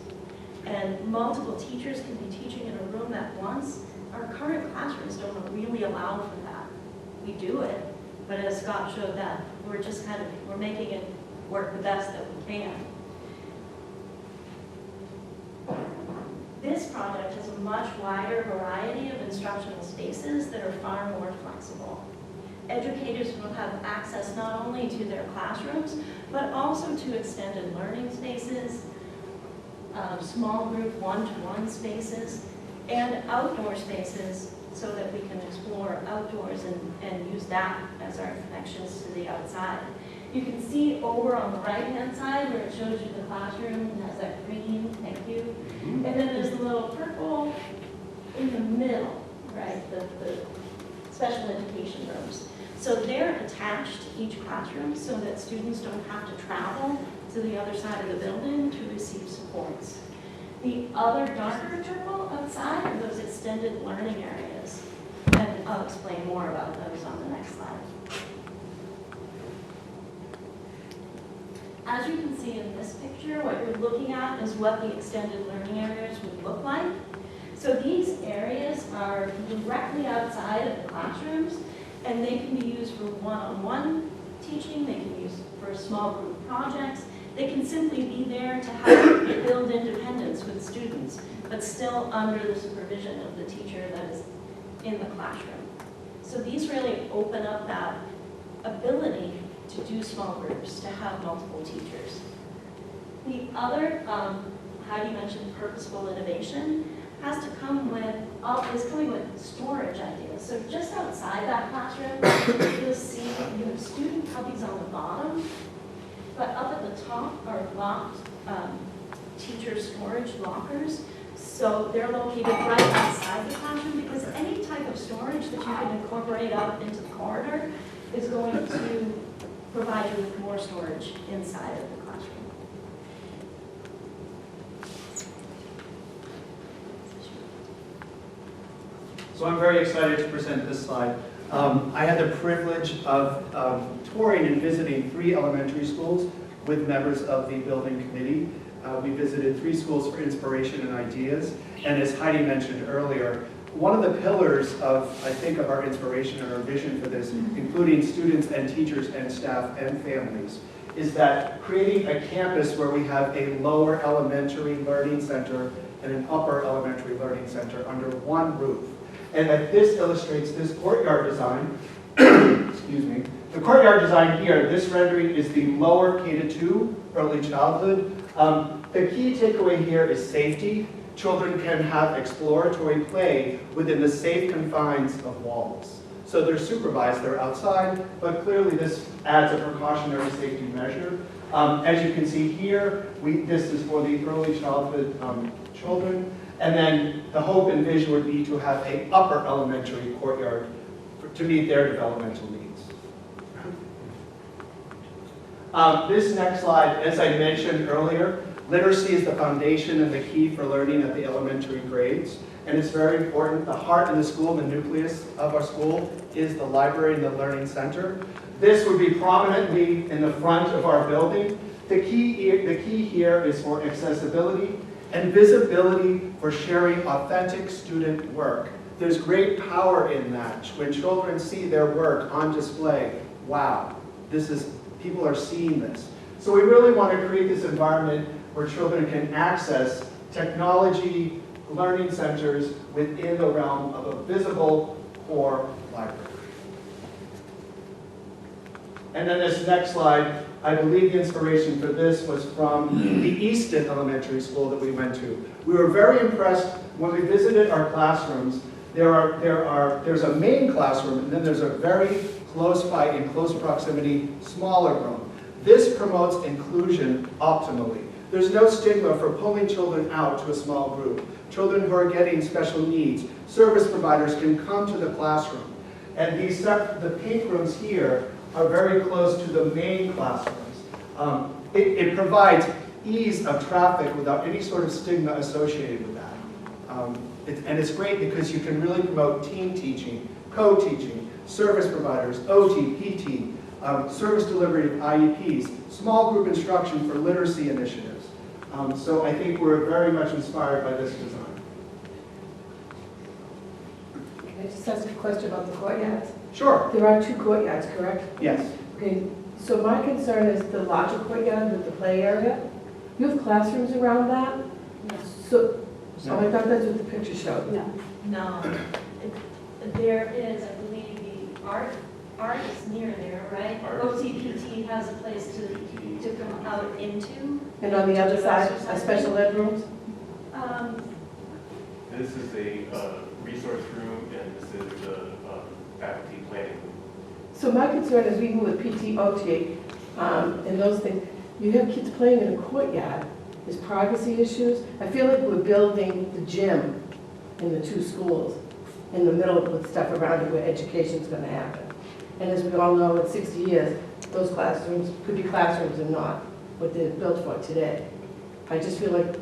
and multiple teachers can be teaching in a room at once. Our current classrooms don't really allow for that. We do it, but as Scott showed that, we're making it work the best that we can. This project has a much wider variety of instructional spaces that are far more flexible. Educators will have access not only to their classrooms, but also to extended learning spaces, small group one-to-one spaces, and outdoor spaces so that we can explore outdoors and use that as our connections to the outside. You can see over on the right-hand side where it shows you the classroom, it has that green, thank you. And then there's the little purple in the middle, right, the special education rooms. So they're attached to each classroom so that students don't have to travel to the other side of the building to receive supports. The other darker purple outside are those extended learning areas. And I'll explain more about those on the next slide. As you can see in this picture, what you're looking at is what the extended learning areas would look like. So these areas are directly outside of the classrooms, and they can be used for one-on-one teaching, they can be used for small group projects, they can simply be there to help build independence with students, but still under the supervision of the teacher that is in the classroom. So these really open up that ability to do small groups, to have multiple teachers. The other, Heidi mentioned purposeful innovation, has to come with, is coming with storage ideas. So just outside that classroom, you'll see you have student cubbies on the bottom, but up at the top are locked teacher storage lockers. So they're located right outside the classroom because any type of storage that you can incorporate out into the corridor is going to provide you with more storage inside of the classroom. So I'm very excited to present this slide. I had the privilege of touring and visiting 3 elementary schools with members of the building committee. We visited 3 schools for inspiration and ideas. And as Heidi mentioned earlier, one of the pillars of, I think, of our inspiration and our vision for this, including students and teachers and staff and families, is that creating a campus where we have a lower elementary learning center and an upper elementary learning center under one roof. And that this illustrates this courtyard design. Excuse me. The courtyard design here, this rendering is the lower K-2 early childhood. The key takeaway here is safety. Children can have exploratory play within the safe confines of walls. So they're supervised, they're outside, but clearly this adds a precautionary safety measure. As you can see here, this is for the early childhood children. And then the hope and vision would be to have an upper elementary courtyard to meet their developmental needs. This next slide, as I mentioned earlier, literacy is the foundation and the key for learning at the elementary grades. And it's very important. The heart of the school, the nucleus of our school, is the library and the learning center. This would be prominently in the front of our building. The key here is for accessibility and visibility for sharing authentic student work. There's great power in that. When children see their work on display, wow, people are seeing this. So we really want to create this environment where children can access technology learning centers within the realm of a visible core library. And then this next slide, I believe the inspiration for this was from the Easton Elementary School that we went to. We were very impressed when we visited our classrooms. There's a main classroom, and then there's a very close by, in close proximity, smaller room. This promotes inclusion optimally. There's no stigma for pulling children out to a small group. Children who are getting special needs, service providers can come to the classroom. And the pink rooms here are very close to the main classrooms. It provides ease of traffic without any sort of stigma associated with that. And it's great because you can really promote team teaching, co-teaching, service providers, OT, PT, service delivery of IEPs, small group instruction for literacy initiatives. So I think we're very much inspired by this design. Can I just ask a question about the courtyards? Sure. There are 2 courtyards, correct? Yes. Okay, so my concern is the larger courtyard with the play area. You have classrooms around that? So, oh, I thought that's what the picture showed. No. No, there is, I believe, the art is near there, right? Art. OTPT has a place to come out into. And on the other side, are special ed rooms? This is a resource room, and this is the faculty planning room. So my concern is we move with PT, OT, and those things. You have kids playing in a courtyard. There's privacy issues. I feel like we're building the gym in the 2 schools in the middle with stuff around it where education's going to happen. And as we all know, in 60 years, those classrooms could be classrooms and not what they're built for today. I just feel like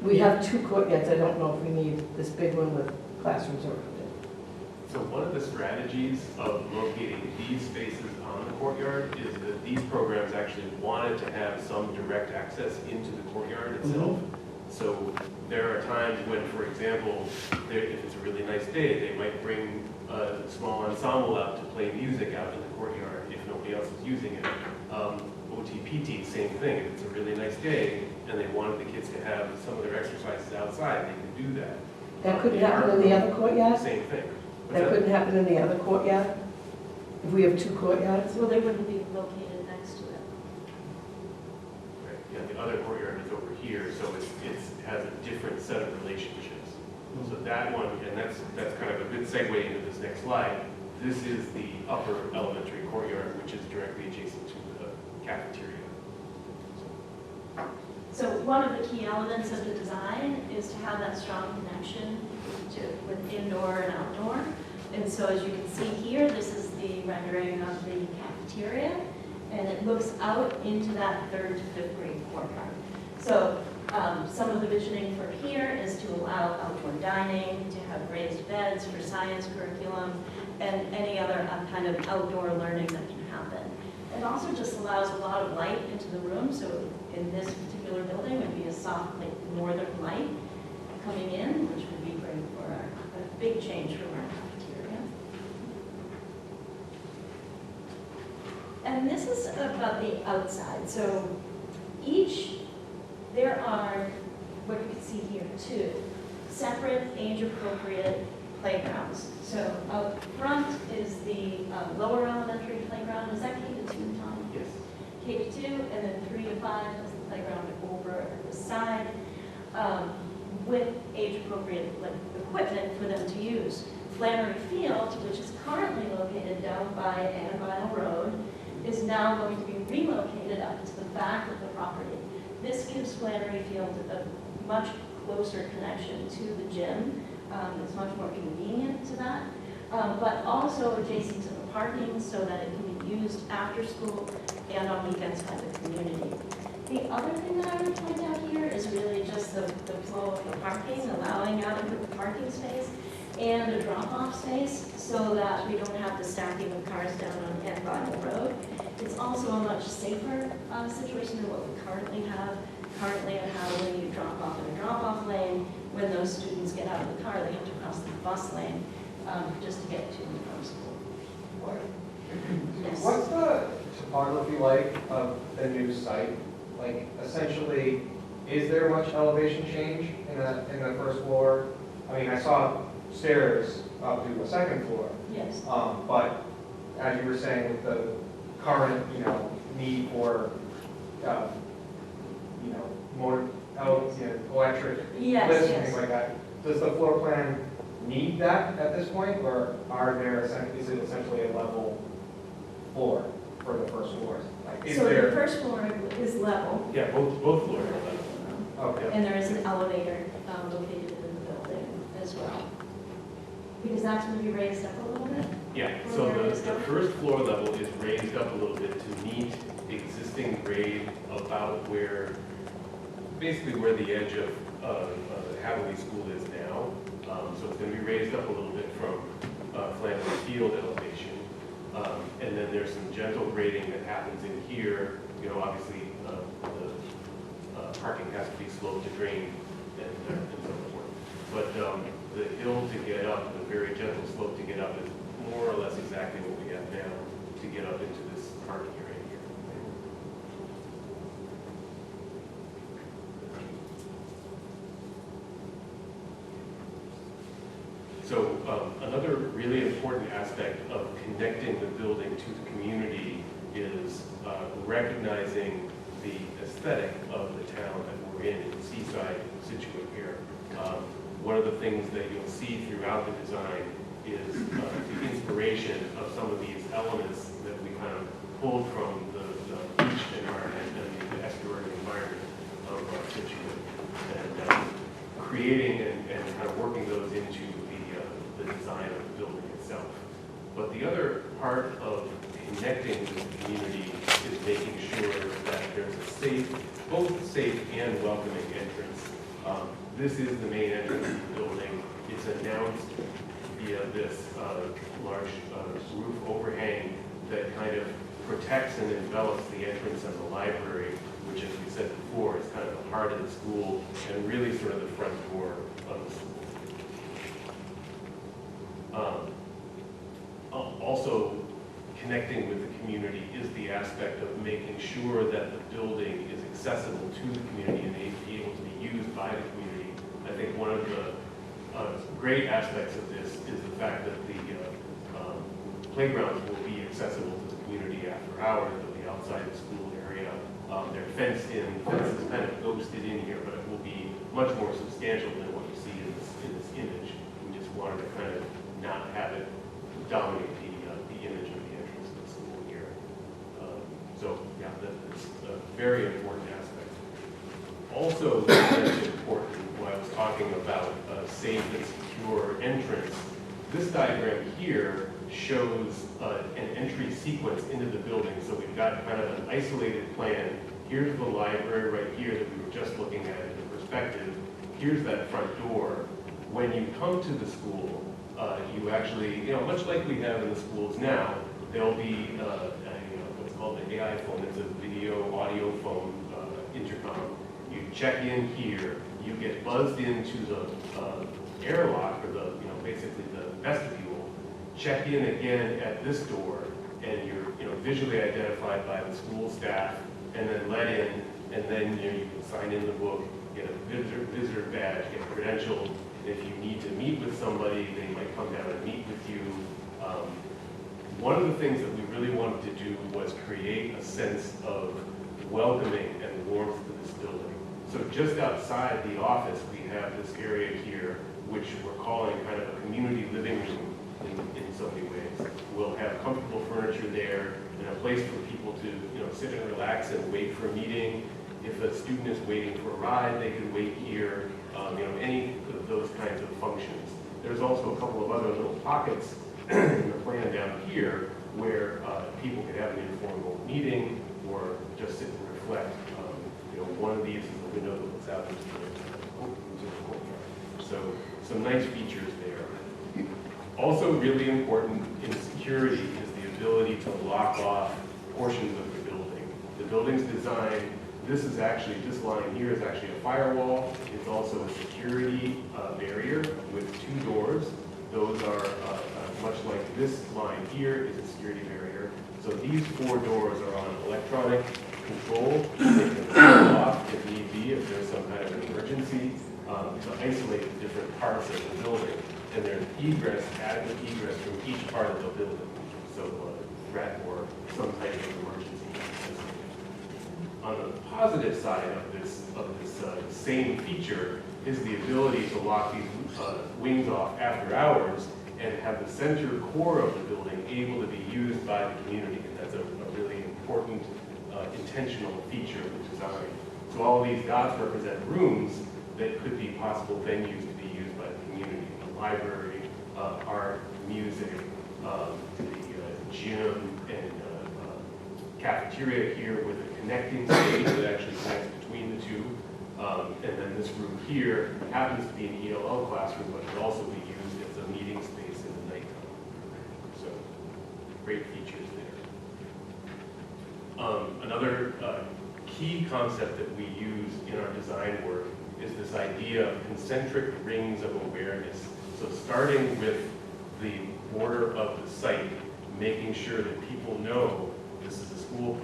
we have 2 courtyards. I don't know if we need this big one with classrooms around it. So one of the strategies of locating these spaces on the courtyard is that these programs actually wanted to have some direct access into the courtyard itself. So there are times when, for example, if it's a really nice day, they might bring a small ensemble out to play music out in the courtyard if nobody else is using it. OTPT, same thing. If it's a really nice day and they wanted the kids to have some of their exercises outside, they could do that. That couldn't happen in the other courtyard? Same thing. That couldn't happen in the other courtyard? If we have 2 courtyards? Well, they wouldn't be located next to it. Right. Yeah, the other courtyard is over here, so it has a different set of relationships. So that one, and that's kind of a good segue into this next slide. This is the upper elementary courtyard, which is directly adjacent to the cafeteria. So one of the key elements of the design is to have that strong connection with indoor and outdoor. And so as you can see here, this is the rendering of the cafeteria, and it looks out into that 3rd to 5th grade courtyard. So some of the visioning for here is to allow outdoor dining, to have raised beds for science curriculum, and any other kind of outdoor learning that can happen. It also just allows a lot of light into the room, so in this particular building it would be a soft, like, northern light coming in, which would be great for a big change from our cafeteria. And this is about the outside. So there are, what you can see here, 2 separate age-appropriate playgrounds. So up front is the lower elementary playground. Is that K-2, Tom? Yes. K-2, and then 3 to 5 is the playground over at the side, with age-appropriate equipment for them to use. Flannery Field, which is currently located down by Annabelle Road, is now going to be relocated up to the back of the property. This gives Flannery Field a much closer connection to the gym. It's much more convenient to that, but also adjacent to the parking so that it can be used after school and on weekends by the community. The other thing that I would point out here is really just the flow of the parking, allowing adequate parking space and a drop-off space so that we don't have the stacking of cars down on Annabelle Road. It's also a much safer situation than what we currently have. Currently at Hatherley, you drop off in a drop-off lane. When those students get out of the car, they have to cross the bus lane just to get to and from school. Yes. What's the topography like of the new site? Like, essentially, is there much elevation change in the first floor? I mean, I saw stairs up to the second floor, Yes. but as you were saying, with the current, need for, more electric Yes, lifts and yes. things like that, does the floor plan need that at this point, or is it essentially a level floor for the first floors? Like, is So the there? first floor is level. Yeah, both floors are level. Okay. And there is an elevator located in the building as well. Because that's going to be raised up a little bit. Yeah, so the first floor level is raised up a little bit to meet existing grade about basically where the edge of Hatherley School is now. So it's going to be raised up a little bit from Flanders Field elevation. And then there's some gentle grading that happens in here. Obviously the parking has to be sloped to drain and so forth. But the hill to get up, the very gentle slope to get up is more or less exactly what we have now to get up into this parking area here. So another really important aspect of connecting the building to the community is recognizing the aesthetic of the town that we're in the Seaside Situate here. One of the things that you'll see throughout the design is the inspiration of some of these elements that we kind of pulled from the beach environment and the estuary environment of Situate, and creating and kind of working those into the design of the building itself. But the other part of connecting with the community is making sure that there's a both safe and welcoming entrance. This is the main entrance of the building. It's announced via this large roof overhang that kind of protects and envelops the entrance of the library, which, as we said before, is kind of the heart of the school and really sort of the front door of the school. Also, connecting with the community is the aspect of making sure that the building is accessible to the community and be able to be used by the community. I think one of the great aspects of this is the fact that the playgrounds will be accessible to the community after hours. They'll be outside the school area. They're fenced in. The fence is kind of ghosted in here, but it will be much more substantial than what you see in this image. We just wanted to kind of not have it dominate the image of the entrance of the school here. So yeah, that's a very important aspect. Also, very important when I was talking about a safe and secure entrance. This diagram here shows an entry sequence into the building. So we've got kind of an isolated plan. Here's the library right here that we were just looking at in the perspective. Here's that front door. When you come to the school, you actually, much like we have in the schools now, there'll be what's called the AI phone. It's a video audio phone intercom. You check in here, you get buzzed into the airlock, or basically the vestibule, check in again at this door, and you're visually identified by the school staff, and then let in, and then you can sign in the book, get a visitor badge, get credentialed. If you need to meet with somebody, they might come down and meet with you. One of the things that we really wanted to do was create a sense of welcoming and warmth to this building. So just outside the office, we have this area here, which we're calling kind of a community living room in so many ways. We'll have comfortable furniture there and a place for people to sit and relax and wait for a meeting. If a student is waiting for a ride, they can wait here. Any of those kinds of functions. There's also a couple of other little pockets in the plan down here where people can have an informal meeting or just sit and reflect. One of these is a window that looks out into the courtyard. So some nice features there. Also really important in security is the ability to lock off portions of the building. The building's design, this line here is actually a firewall. It's also a security barrier with 2 doors. Those are much like this line here is a security barrier. So these 4 doors are on electronic control. They can turn off if need be, if there's some kind of an emergency, to isolate the different parts of the building. And there's adequate egress from each part of the building. So threat or some type of emergency. On the positive side of this same feature is the ability to lock these wings off after hours and have the center core of the building able to be used by the community. And that's a really important intentional feature of the design. So all of these dots represent rooms that could be possible venues to be used by the community. The library, art, music, the gym, and cafeteria here with a connecting stage that actually connects between the two. And then this room here happens to be an ELL classroom, but could also be used as a meeting space in the nighttime. So great features there. Another key concept that we use in our design work is this idea of concentric rings of awareness. So starting with the border of the site, making sure that people know this is a school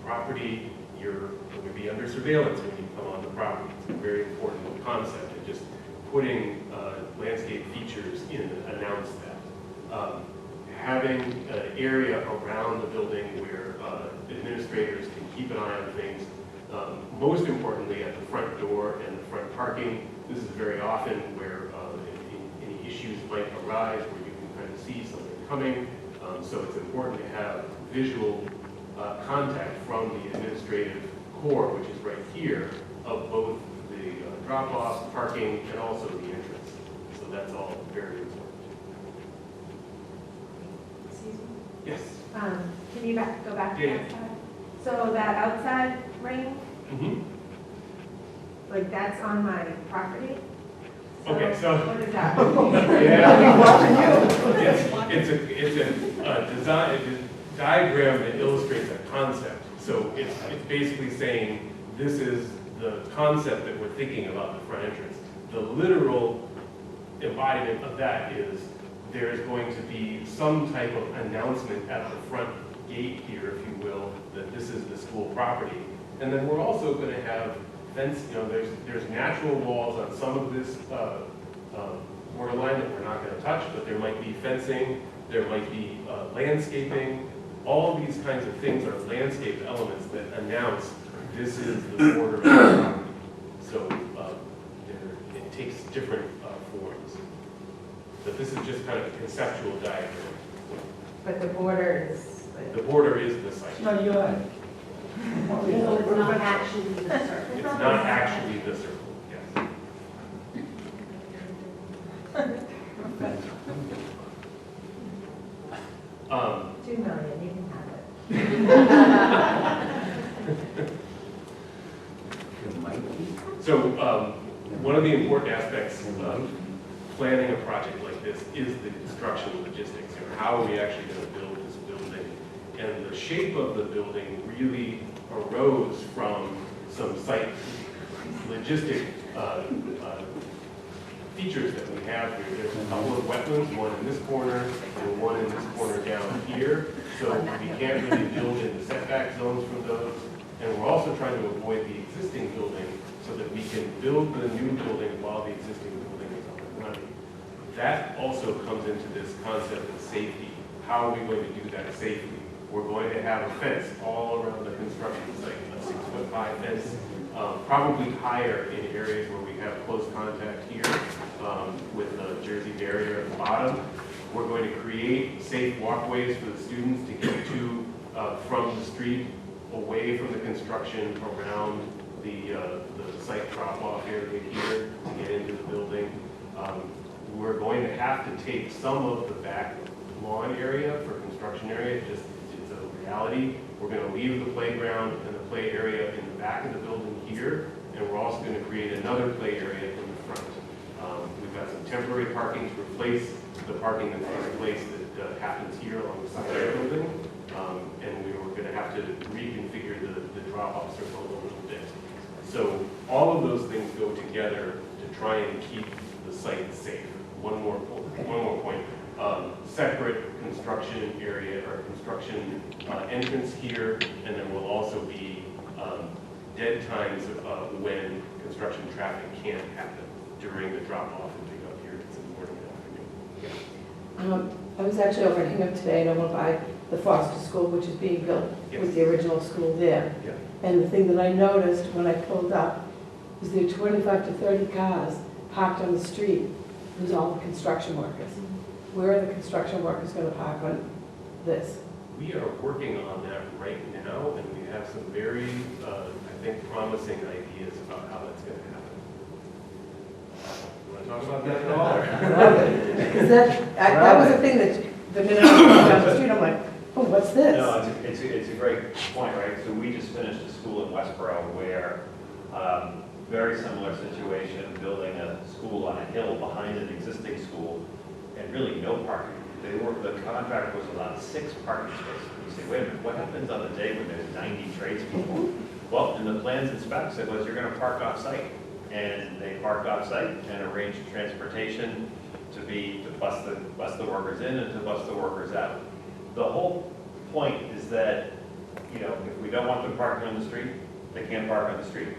property, you're going to be under surveillance when you come on the property. It's a very important concept, and just putting landscape features in that announce that. Having an area around the building where administrators can keep an eye on things. Most importantly, at the front door and the front parking, this is very often where any issues might arise, where you can kind of see something coming. So it's important to have visual contact from the administrative core, which is right here, of both the drop-off, parking, and also the entrance. So that's all very important. Excuse me? Yes? Can you go back to Yeah. that side? So that outside ring, Mm-hmm. like that's on my property? Okay, so- What is that? It's a design, a diagram that illustrates a concept. So it's basically saying this is the concept that we're thinking about the front entrance. The literal embodiment of that is there is going to be some type of announcement at the front gate here, if you will, that this is the school property. And then we're also going to have fence, there's natural walls on some of this borderline that we're not going to touch, but there might be fencing, there might be landscaping. All of these kinds of things are landscape elements that announce this is the border of the property. So it takes different forms. But this is just kind of a conceptual diagram. But the border is. The border is the site. No, you're right. So it's not actually the circle. It's not actually the circle, yes. $2 million, you can have it. So one of the important aspects of planning a project like this is the construction logistics. How are we actually going to build this building? And the shape of the building really arose from some site logistic features that we have here. There's a couple of wetlands, one in this corner and one in this corner down here. So we can't really build in the setback zones from those. And we're also trying to avoid the existing building so that we can build the new building while the existing building is up and running. That also comes into this concept of safety. How are we going to do that safely? We're going to have a fence all around the construction site, a 6-foot-high fence, probably higher in areas where we have close contact here with the Jersey barrier at the bottom. We're going to create safe walkways for the students to get to from the street, away from the construction, around the site drop-off area here to get into the building. We're going to have to take some of the back lawn area for construction area, it's a reality. We're going to leave the playground and the play area in the back of the building here, and we're also going to create another play area in the front. We've got some temporary parking to replace the parking that's in place that happens here along the side of the building. and we were going to have to reconfigure the drop-off circle a little bit. So all of those things go together to try and keep the site safe. One more point. Separate construction area or construction entrance here, and there will also be dead times when construction traffic can't happen during the drop-off and pick-up periods in the morning and afternoon. I was actually over at Hingham today, and I went by the Foster School, which is being built with the original school there. Yeah. And the thing that I noticed when I pulled up was there were 25 to 30 cars parked on the street. It was all the construction workers. Where are the construction workers going to park on this? We are working on that right now, and we have some very, I think, promising ideas about how that's going to happen. You want to talk about that at all? Because that was the thing that, the minute I walked down the street, I'm like, oh, what's this? No, it's a great point, right? So we just finished a school in Westboro where, very similar situation, building a school on a hill behind an existing school, and really no parking. The contract was allowed 6 parking spaces. You say, wait a minute, what happens on the day when there's 90 tradespeople? Well, in the plans and specs, it was you're going to park off-site. And they parked off-site and arranged transportation to bus the workers in and to bus the workers out. The whole point is that, if we don't want them parking on the street, they can't park on the street.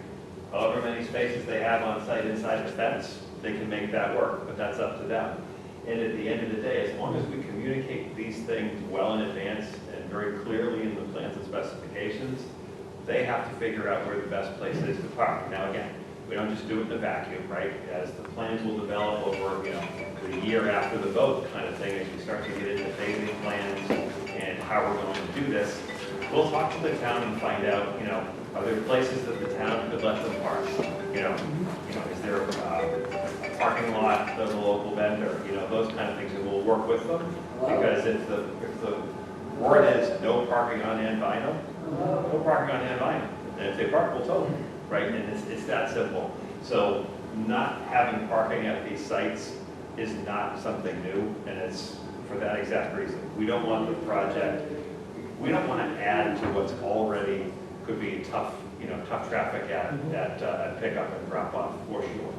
However many spaces they have on site inside the fence, they can make that work, but that's up to them. And at the end of the day, as long as we communicate these things well in advance and very clearly in the plans and specifications, they have to figure out where the best place is to park. Now again, we don't just do it in a vacuum, right? As the plans will develop over, the year after the vote kind of thing, as we start to get into phasing plans and how we're going to do this, we'll talk to the town and find out, are there places that the town could let them park? Is there a parking lot of a local vendor? Those kind of things, and we'll work with them. Because if the word is no parking on Anvino, no parking on Anvino. And if they park, we'll tow them, right? And it's that simple. So not having parking at these sites is not something new, and it's for that exact reason. We don't want the project, we don't want to add to what's already could be tough traffic at pickup and drop off for sure.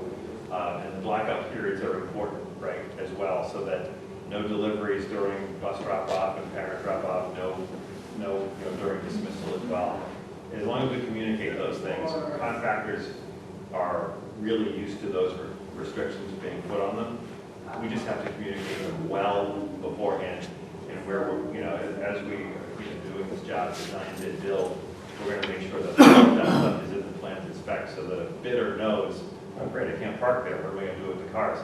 And the blackout periods are important, right, as well, so that no deliveries during bus drop off and parent drop off, no during dismissal as well. As long as we communicate those things, contractors are really used to those restrictions being put on them. We just have to communicate them well beforehand, and where we're, as we doing this job, design, bid, build, we're going to make sure that that stuff is in the plans and specs, so that a bidder knows, oh great, I can't park there, what am I going to do with the cars?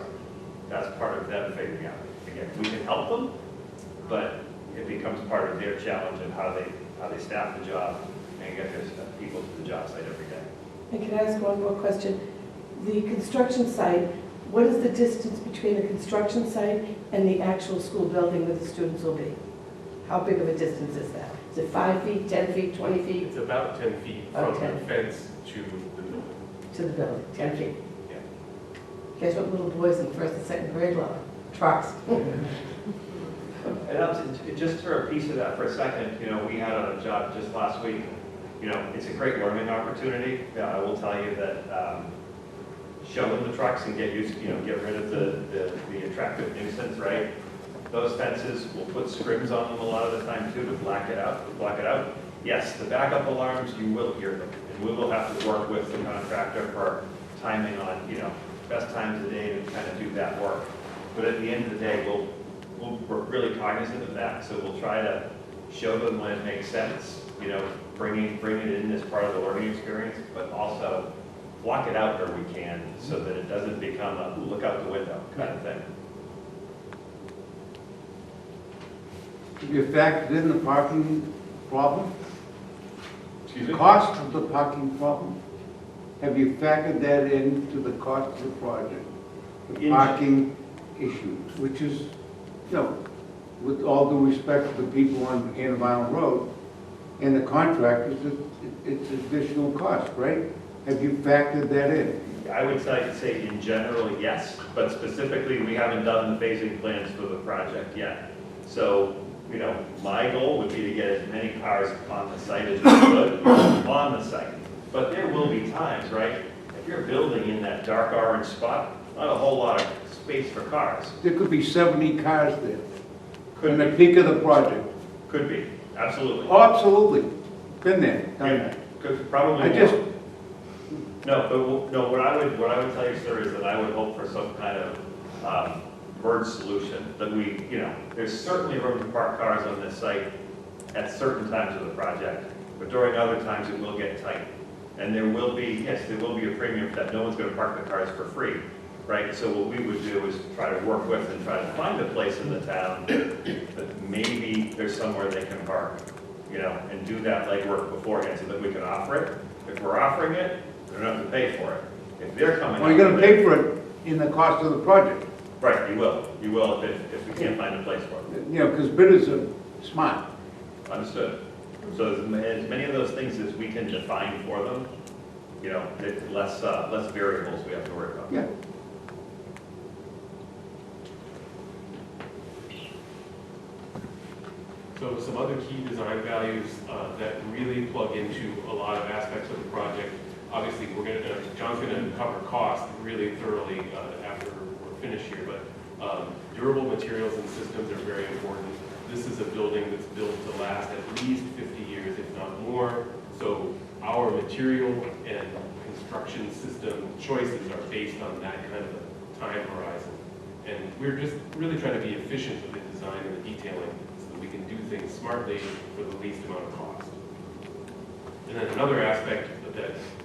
That's part of them figuring out. Again, we can help them, but it becomes part of their challenge of how they staff the job and get their people to the job site every day. And can I ask one more question? The construction site, what is the distance between the construction site and the actual school building where the students will be? How big of a distance is that? Is it 5 feet, 10 feet, 20 feet? It's about 10 feet Oh, from 10. the fence to the building. To the building, 10 feet. Yeah. Guess what little boys in first and second grade love? Trucks. And just for a piece of that for a second, we had a job just last week. It's a great learning opportunity. I will tell you that show them the trucks and get rid of the attractive nuisance, right? Those fences, we'll put scrims on them a lot of the time too to block it out. Yes, the backup alarms, you will hear them, and we will have to work with the contractor for timing on, best times of day to kind of do that work. But at the end of the day, we're really cognizant of that, so we'll try to show them when it makes sense, bringing it in as part of the learning experience, but also block it out where we can so that it doesn't become a look out the window kind of thing. Have you factored in the parking problem? Excuse me? Cost of the parking problem? Have you factored that into the cost of the project? The parking issue, which is, with all due respect to the people on Anvil Road and the contractors, it's additional cost, right? Have you factored that in? I would say in general, yes, but specifically, we haven't done the phasing plans for the project yet. So you know, my goal would be to get as many cars on the site as we could on the site. But there will be times, right? If you're building in that dark orange spot, not a whole lot of space for cars. There could be 70 cars there, Could in the be, peak of the project. could be, absolutely. Oh, absolutely. Been there, done that. Could probably. I just, No, but, no, what I would tell you, sir, is that I would hope for some kind of merge solution, that we, you know, there's certainly room to park cars on this site at certain times of the project, but during other times it will get tight. And there will be, yes, there will be a premium for that. No one's gonna park the cars for free, right? So what we would do is try to work with and try to find a place in the town that maybe there's somewhere they can park, you know, and do that legwork beforehand so that we can offer it. If we're offering it, they don't have to pay for it. If they're coming. well, you're gonna pay for it in the cost of the project. Right, you will if we can't find a place for it. You know, because bidders are smart. Understood. So as many of those things as we can define for them, you know, less variables we have to worry about. Yeah. So some other key design values that really plug into a lot of aspects of the project. Obviously, John's gonna cover cost really thoroughly after we're finished here, but durable materials and systems are very important. This is a building that's built to last at least 50 years, if not more. So our material and construction system choices are based on that kind of a time horizon. And we're just really trying to be efficient with the design and the detailing so that we can do things smartly for the least amount of cost. And then another aspect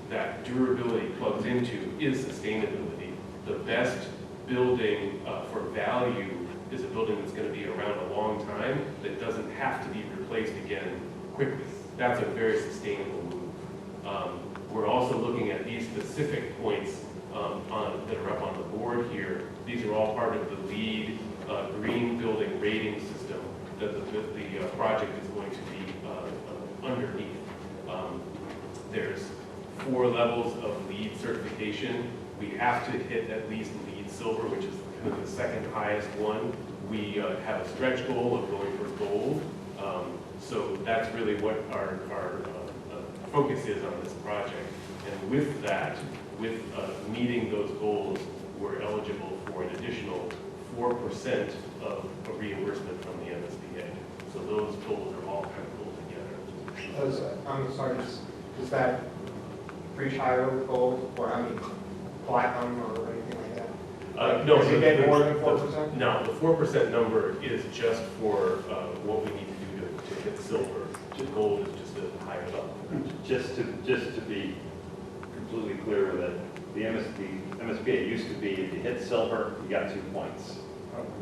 that durability plugs into is sustainability. The best building for value is a building that's going to be around a long time that doesn't have to be replaced again quickly. That's a very sustainable move. We're also looking at these specific points that are up on the board here. These are all part of the LEED green building rating system that the project is going to be underneath. There's 4 levels of LEED certification. We have to hit at least LEED silver, which is kind of the second highest one. We have a stretch goal of going for gold. So that's really what our focus is on this project. And with that, with meeting those goals, we're eligible for an additional 4% of a reimbursement from the MSBA. So those goals are all kind of pulled together. I'm sorry, is that reach higher gold, or I mean, platinum or anything like that? No, Does it get more than 4%? No, the 4% number is just for what we need to do to hit silver. Gold is just a higher level. Just to be completely clear with it, the MSBA used to be if you hit silver, you got 2 points.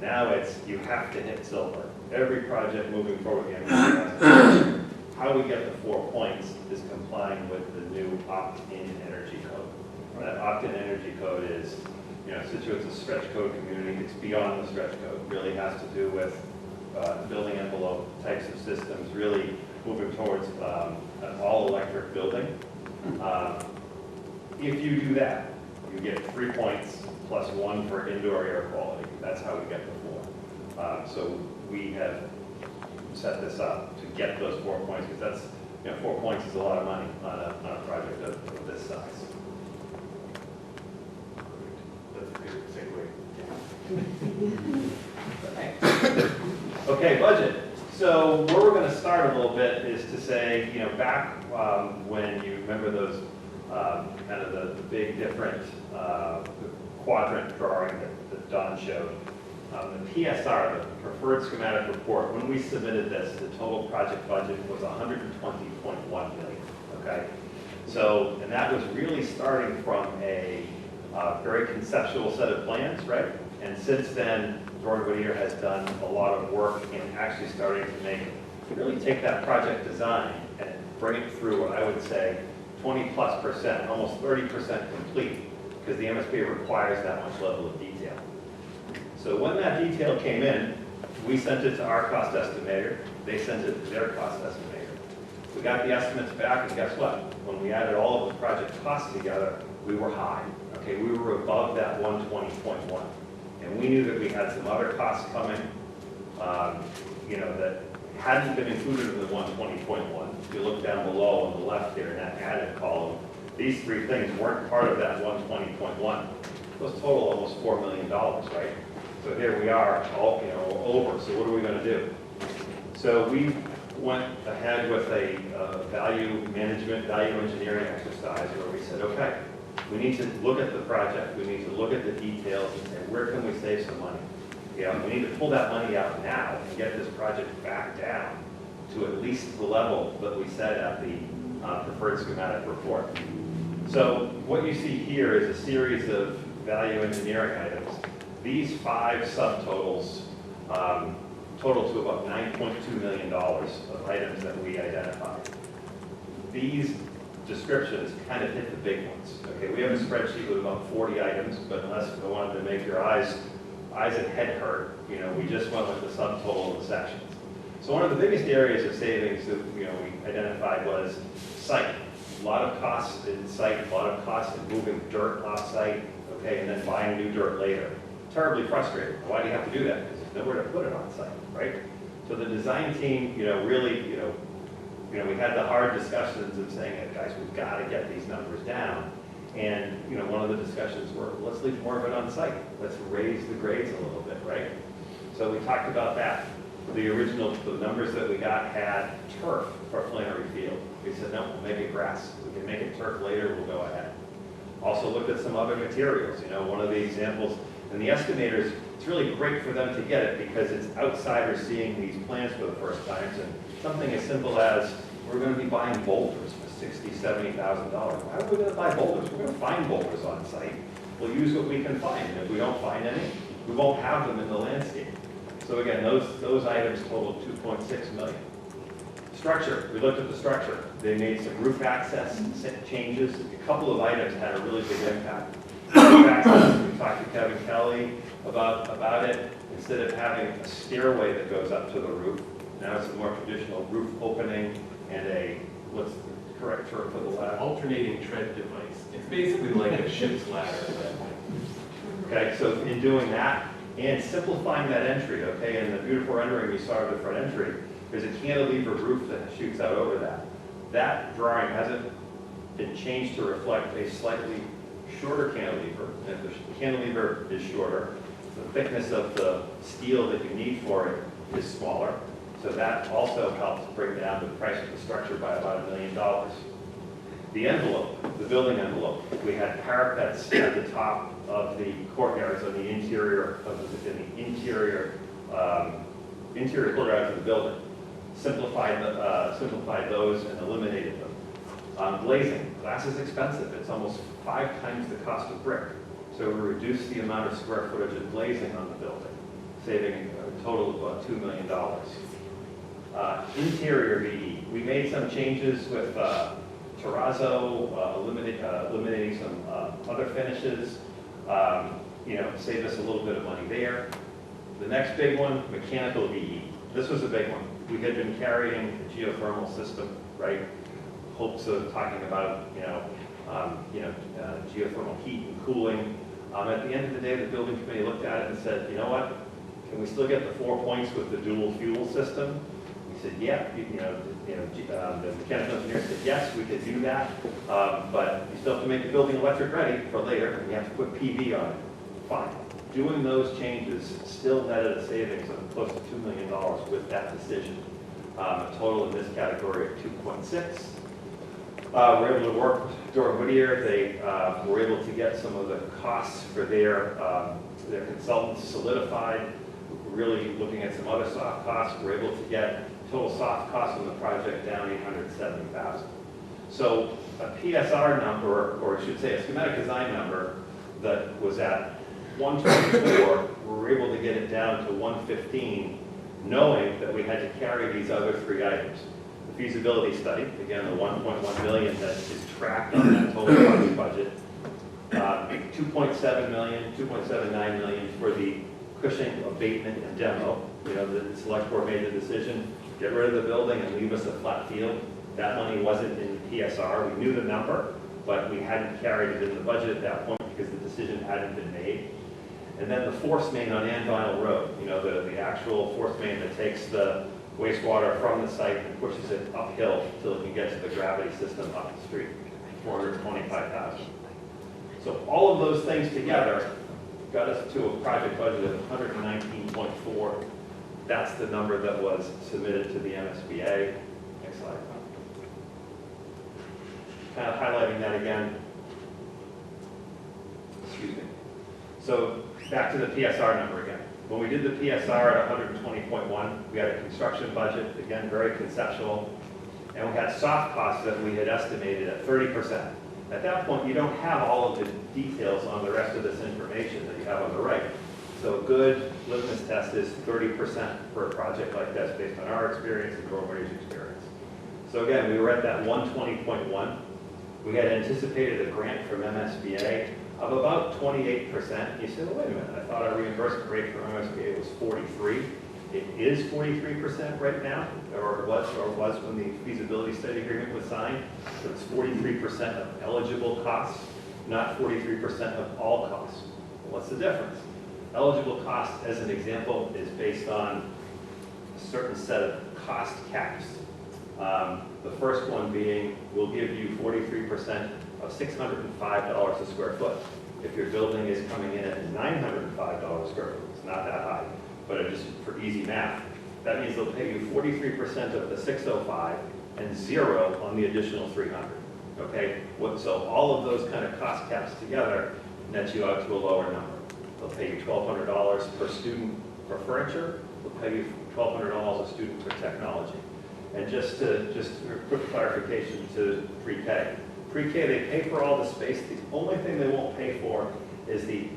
Now it's you have to hit silver. Every project moving forward, the MSBA has to. How we get the 4 points is complying with the new opt-in energy code. That opt-in energy code is, you know, Situate's a stretch code community. It's beyond the stretch code. It really has to do with building envelope types of systems, really moving towards an all-electric building. If you do that, you get 3 points plus 1 for indoor air quality. That's how we get the 4. So we have set this up to get those 4 points, because that's, you know, 4 points is a lot of money on a project of this size. That's a good segue. Okay, budget. So where we're going to start a little bit is to say, you know, back when you remember those kind of the big different quadrant drawing that Don showed. The PSR, the Preferred Schematic Report, when we submitted this, the total project budget was $120.1 million, okay? So, and that was really starting from a very conceptual set of plans, right? And since then, Jordan Whittier has done a lot of work in actually starting to really take that project design and bring it through what I would say 20+%, almost 30% complete, because the MSBA requires that much level of detail. So when that detail came in, we sent it to our cost estimator, they sent it to their cost estimator. We got the estimates back, and guess what? When we added all of the project costs together, we were high. Okay, we were above that 120.1. And we knew that we had some other costs coming, you know, that hadn't been included in the 120.1. If you look down below on the left here in that added column, these three things weren't part of that 120.1. Those total almost $4 million, right? So here we are, all, over. So what are we going to do? So we went ahead with a value management, value engineering exercise where we said, okay, we need to look at the project, we need to look at the details and say, where can we save some money? We need to pull that money out now and get this project back down to at least the level that we set at the preferred schematic report. So what you see here is a series of value engineering items. These 5 subtotals total to about $9.2 million of items that we identified. These descriptions kind of hit the big ones. Okay, we have a spreadsheet with about 40 items, but unless I wanted to make your eyes and head hurt, we just went with the subtotal of the sections. So one of the biggest areas of savings that we identified was site. A lot of costs in site, a lot of costs in moving dirt off site, okay, and then buying new dirt later. Terribly frustrating. Why do you have to do that? Because there's nowhere to put it on site, right? So the design team, really, we had the hard discussions of saying, hey, guys, we've got to get these numbers down. And, one of the discussions were, let's leave more of it on site. Let's raise the grades a little bit, right? So we talked about that. The numbers that we got had turf for plenary field. We said, no, we'll make it grass. We can make it turf later, we'll go ahead. Also looked at some other materials. One of the examples, and the estimators, it's really great for them to get it because it's outsiders seeing these plans for the first time. And something as simple as, we're going to be buying boulders for $60,000, $70,000. Why are we going to buy boulders? We're going to find boulders on site. We'll use what we can find. And if we don't find any, we won't have them in the landscape. So again, those items totaled $2.6 million. Structure, we looked at the structure. They made some roof access changes. A couple of items had a really big impact. Roof access, we talked to Kevin Kelly about it. Instead of having a stairway that goes up to the roof, now it's a more traditional roof opening and what's the correct term for the ladder? Alternating tread device. It's basically like a ship's ladder. Okay, so in doing that and simplifying that entry, okay, and the beautiful rendering we saw of the front entry, there's a cantilever roof that shoots out over that. That drawing hasn't been changed to reflect a slightly shorter cantilever. And if the cantilever is shorter, the thickness of the steel that you need for it is smaller. So that also helps bring down the price of the structure by about $1 million. The envelope, the building envelope, we had parapets at the top of the courtyards on the interior interior courtyards of the building. Simplified those and eliminated them. Glazing, glass is expensive. It's almost 5 times the cost of brick. So we reduced the amount of square footage of glazing on the building, saving a total of about $2 million. Interior VE, we made some changes with terrazzo, eliminating some other finishes, saved us a little bit of money there. The next big one, mechanical VE. This was a big one. We had been carrying the geothermal system, right? Hopes of talking about, geothermal heat and cooling. At the end of the day, the building committee looked at it and said, you know what? Can we still get the 4 points with the dual fuel system? We said, yeah. The mechanical engineer said, yes, we could do that, but you still have to make the building electric ready for later, and you have to put PV on it. Fine. Doing those changes still netted a savings of close to $2 million with that decision. A total in this category of 2.6. We're able to work with Dora Whittier. They were able to get some of the costs for their consultants solidified. Really looking at some other soft costs, we're able to get total soft costs on the project down $870,000. So a PSR number, or I should say a schematic design number that was at 124, we were able to get it down to 115, knowing that we had to carry these other 3 items. The feasibility study, again, the $1.1 million that is tracked on that total project budget, $2.7 million, $2.79 million for the Cushing abatement and demo. The select board made the decision, get rid of the building and leave us a flat field. That money wasn't in the PSR. We knew the number, but we hadn't carried it in the budget at that point because the decision hadn't been made. And then the force main on Ann Vinyl Road, the actual force main that takes the wastewater from the site and pushes it uphill till it can get to the gravity system up the street, $425,000. So all of those things together got us to a project budget of 119.4. That's the number that was submitted to the MSBA. Next slide. Kind of highlighting that again. Excuse me. So back to the PSR number again. When we did the PSR at 120.1, we had a construction budget, again, very conceptual, and we had soft costs that we had estimated at 30%. At that point, you don't have all of the details on the rest of this information that you have on the right. So a good litmus test is 30% for a project like this based on our experience and Dormery's experience. So again, we were at that 120.1. We had anticipated a grant from MSBA of about 28%. You said, well, wait a minute, I thought our reimbursement rate from MSBA was 43. It is 43% right now, or it was when the feasibility study agreement was signed. So it's 43% of eligible costs, not 43% of all costs. What's the difference? Eligible costs, as an example, is based on a certain set of cost caps. The first one being, we'll give you 43% of $605 a square foot. If your building is coming in at $905 a square foot, it's not that high, but just for easy math, that means they'll pay you 43% of the 605 and 0 on the additional 300. Okay? So all of those kind of cost caps together net you out to a lower number. They'll pay you $1,200 per student for furniture. They'll pay you $1,200 a student for technology. And just a quick clarification to pre-K. Pre-K, they pay for all the space. The only thing they won't pay for is they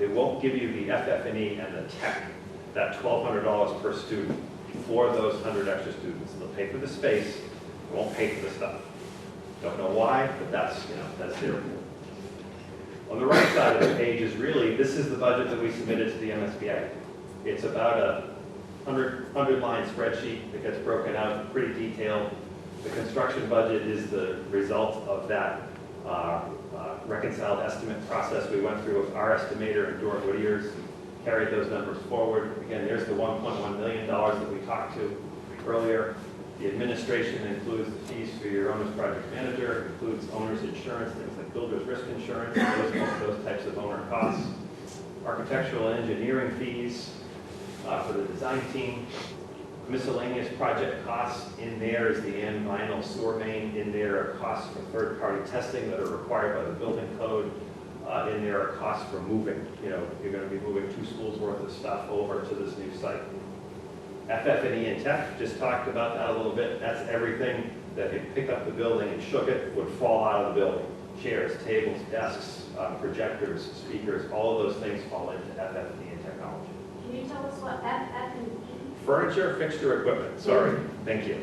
won't give you the FF&E and the tech, that $1,200 per student for those 100 extra students. They'll pay for the space, they won't pay for the stuff. Don't know why, but that's their. On the right side of the page is really, this is the budget that we submitted to the MSBA. It's about a 100-line spreadsheet that gets broken out, pretty detailed. The construction budget is the result of that reconciled estimate process we went through with our estimator and Dort Whittier's, carried those numbers forward. Again, there's the $1.1 million that we talked to earlier. The administration includes the fees for your owner's project manager, includes owner's insurance, things like builder's risk insurance, those types of owner costs. Architectural and engineering fees for the design team. Miscellaneous project costs. In there is the end vinyl sewer main. In there are costs for third-party testing that are required by the building code. In there are costs for moving. You know, you're going to be moving 2 schools worth of stuff over to this new site. FF&E and tech, just talked about that a little bit. That's everything that if you pick up the building and shook it would fall out of the building. Chairs, tables, desks, projectors, speakers, all of those things fall into FF&E and technology. Can you tell us what FF&E? Furniture, fixture, equipment. Sorry, thank you.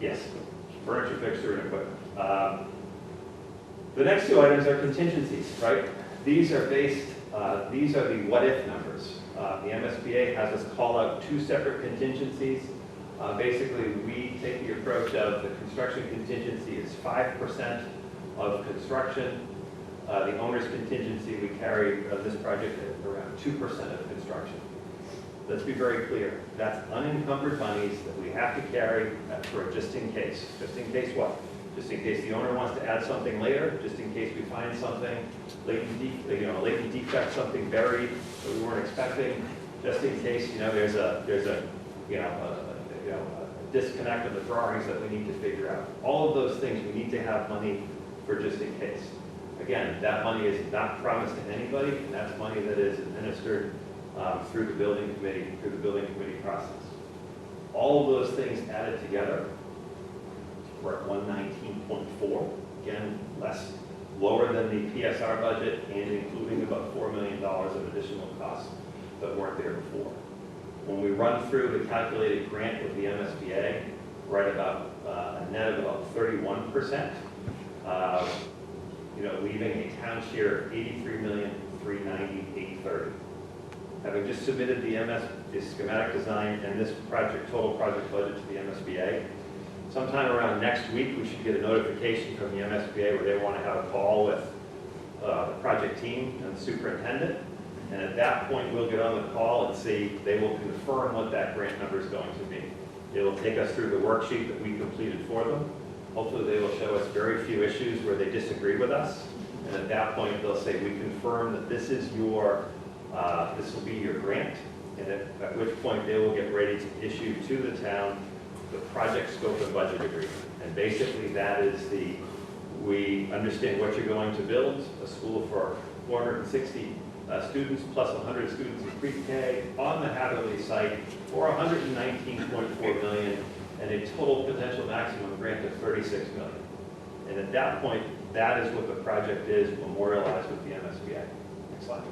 Yes, furniture, fixture, and equipment. The next 2 items are contingencies, right? These are based, these are the what-if numbers. The MSBA has us call out 2 separate contingencies. Basically, we take the approach of the construction contingency is 5% of construction. The owner's contingency, we carry this project at around 2% of construction. Let's be very clear. That's unencumbered monies that we have to carry for just in case. Just in case what? Just in case the owner wants to add something later, just in case we find something, latent defect, something buried that we weren't expecting, just in case, there's a disconnect of the drawings that we need to figure out. All of those things, we need to have money for just in case. Again, that money is not promised to anybody, and that's money that is administered through the building committee process. All of those things added together, we're at 119.4. Again, lower than the PSR budget, and including about $4 million of additional costs that weren't there before. When we run through the calculated grant with the MSBA, we're at about a net of about 31%, leaving a town share of $83,390,830. Having just submitted the schematic design and this total project budget to the MSBA, sometime around next week, we should get a notification from the MSBA where they want to have a call with the project team and the superintendent. And at that point, we'll get on the call and see, they will confirm what that grant number is going to be. They will take us through the worksheet that we completed for them. Hopefully, they will show us very few issues where they disagree with us. And at that point, they'll say, we confirm that this is your, this will be your grant. And at which point, they will get ready to issue to the town the project scope and budget agreement. And basically, that is we understand what you're going to build, a school for 460 students plus 100 students in pre-K on the Hatherly site for $119.4 million and a total potential maximum grant of $36 million. And at that point, that is what the project is, memorialized with the MSBA. Next slide.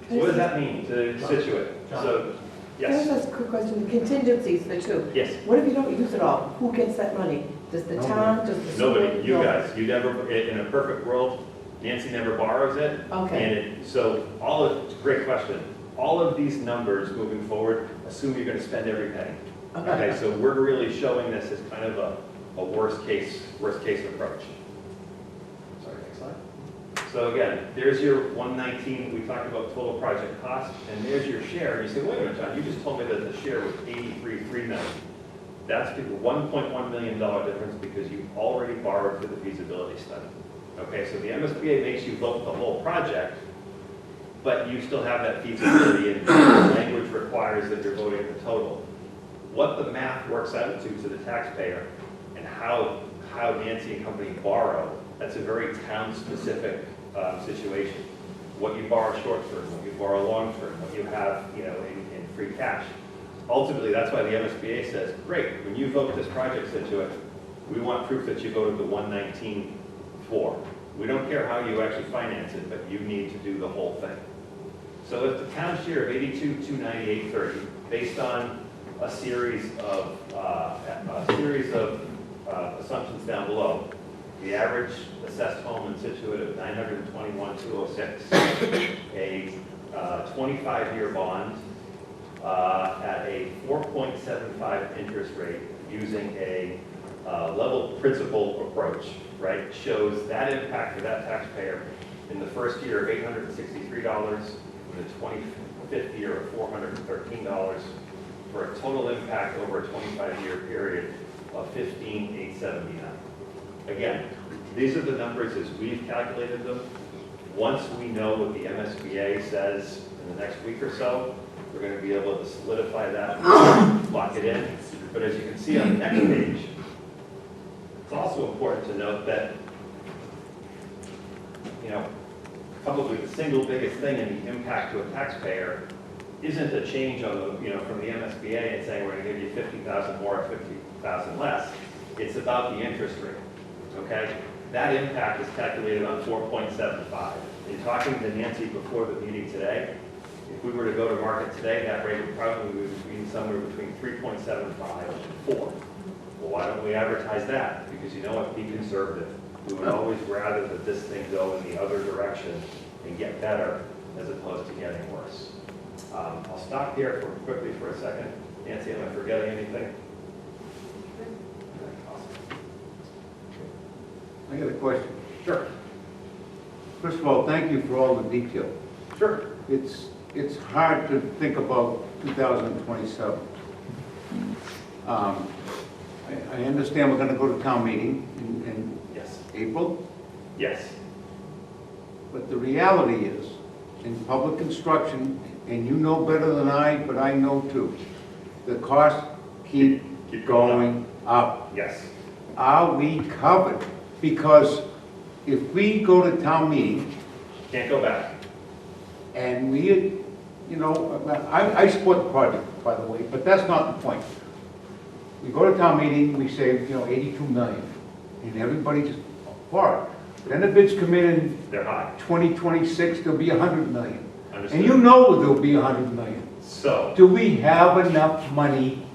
So what does that mean to Situate? So, Can I yes, just ask a quick question? The contingencies, the two. yes. What if you don't use it all? Who gets that money? Does the town, does the school? Nobody, you No. guys, you never, in a perfect world, Nancy never borrows it. Okay. And so it's a great question. All of these numbers moving forward, assume you're gonna spend every penny. Okay, so we're really showing this as kind of a worst case approach. Sorry, next slide. So again, there's your 119, we talked about total project cost, and there's your share. And you say, wait a minute, John, you just told me that the share was 83.3 million. That's the $1.1 million difference because you already borrowed for the feasibility study. Okay, so the MSBA makes you vote the whole project, but you still have that feasibility, and the language requires that you're voting the total. What the math works out to the taxpayer and how Nancy and company borrow, that's a very town-specific situation. What you borrow short-term, what you borrow long-term, what you have, in free cash. Ultimately, that's why the MSBA says, great, when you vote this project Situate, we want proof that you voted the 119.4. We don't care how you actually finance it, but you need to do the whole thing. So if the town share of 82,298.30, based on a series of assumptions down below, the average assessed home in Situate of $921,206, a 25-year bond at a 4.75 interest rate using a level principal approach, right, shows that impact for that taxpayer in the first year of $863, in the 25th year of $413, for a total impact over a 25-year period of $15,879. Again, these are the numbers as we've calculated them. Once we know what the MSBA says in the next week or so, we're going to be able to solidify that and lock it in. But as you can see on the next page, it's also important to note that, probably the single biggest thing in the impact to a taxpayer isn't a change on the, from the MSBA and saying we're going to give you 50,000 more or 50,000 less. It's about the interest rate, okay? That impact is calculated on 4.75. In talking to Nancy before the meeting today, if we were to go to market today, that rate would probably be somewhere between 3.75 and 4. Well, why don't we advertise that? Because you know what, be conservative. We would always rather that this thing go in the other direction and get better as opposed to getting worse. I'll stop here quickly for a second. Nancy, am I forgetting anything? I got a question. Sure. First of all, thank you for all the detail. Sure. It's hard to think about 2027. I understand we're going to go to town meeting in Yes. April, Yes. but the reality is, in public construction, and you know better than I, but I know too, the costs keep going up. Yes. Are we covered? Because if we go to town meeting Can't go back. and we, I support the project, by the way, but that's not the point. We go to town meeting, we say, 82 million, and everybody just for it. Then the bids come in They're high. 2026, there'll be 100 million. Understood. And you know there'll be 100 million. So, Do we have enough money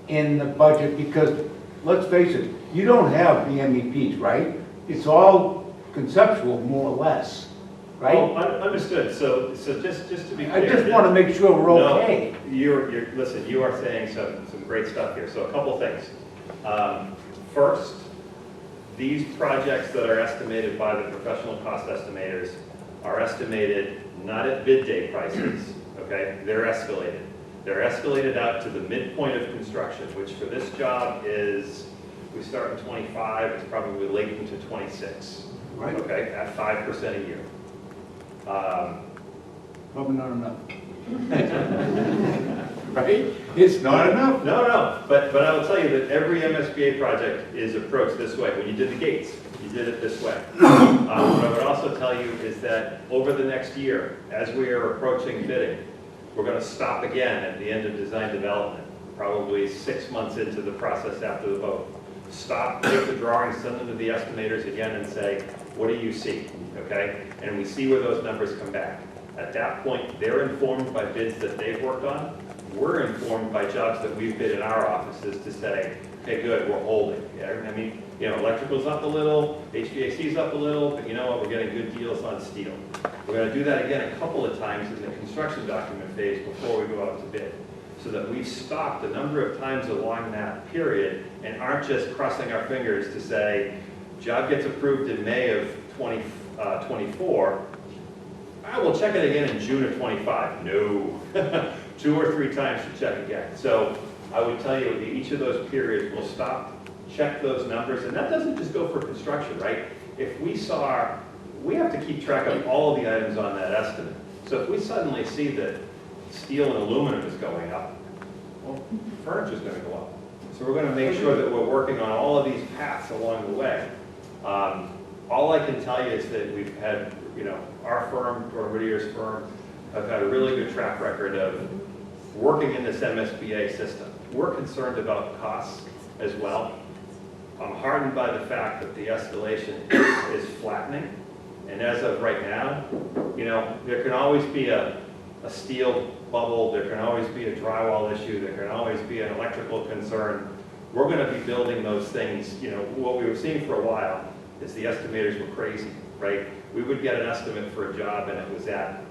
in the budget? Because, let's face it, you don't have the MEPs, right? It's all conceptual, more or less, right? oh, understood. So just to be clear. I just want to make sure we're okay. No, listen, you are saying some great stuff here. So a couple things. First, these projects that are estimated by the professional cost estimators are estimated not at bid day prices, okay? They're escalated. They're escalated out to the midpoint of construction, which for this job is, we start in 25, it's probably late into 26. Right. Okay, at 5% a year. Probably not enough. Right? It's not enough. No, but I will tell you that every MSBA project is approached this way. When you did the gates, you did it this way. What I would also tell you is that over the next year, as we are approaching bidding, we're going to stop again at the end of design development, probably 6 months into the process after the vote. Stop, take the drawings, send them to the estimators again and say, what do you see, okay? And we see where those numbers come back. At that point, they're informed by bids that they've worked on. We're informed by jobs that we've bid in our offices to say, okay, good, we're holding. Yeah, I mean, you know, electrical's up a little, HVAC's up a little, but you know what, we're getting good deals on steel. We're gonna do that again a couple of times in the construction document phase before we go out to bid, so that we've stopped a number of times along that period and aren't just crossing our fingers to say, job gets approved in May of 2024, I will check it again in June of 25. No, 2 or 3 times to check again. So I would tell you each of those periods we'll stop, check those numbers, and that doesn't just go for construction, right? If we saw, we have to keep track of all of the items on that estimate. So if we suddenly see that steel and aluminum is going up, well, furniture's gonna go up. So we're gonna make sure that we're working on all of these paths along the way. All I can tell you is that we've had, you know, our firm, or Whittier's firm, have had a really good track record of working in this MSBA system. We're concerned about costs as well. I'm heartened by the fact that the escalation is flattening. And as of right now, you know, there can always be a steel bubble, there can always be a drywall issue, there can always be an electrical concern. We're going to be building those things. You know, what we were seeing for a while is the estimators were crazy, right? We would get an estimate for a job and it was at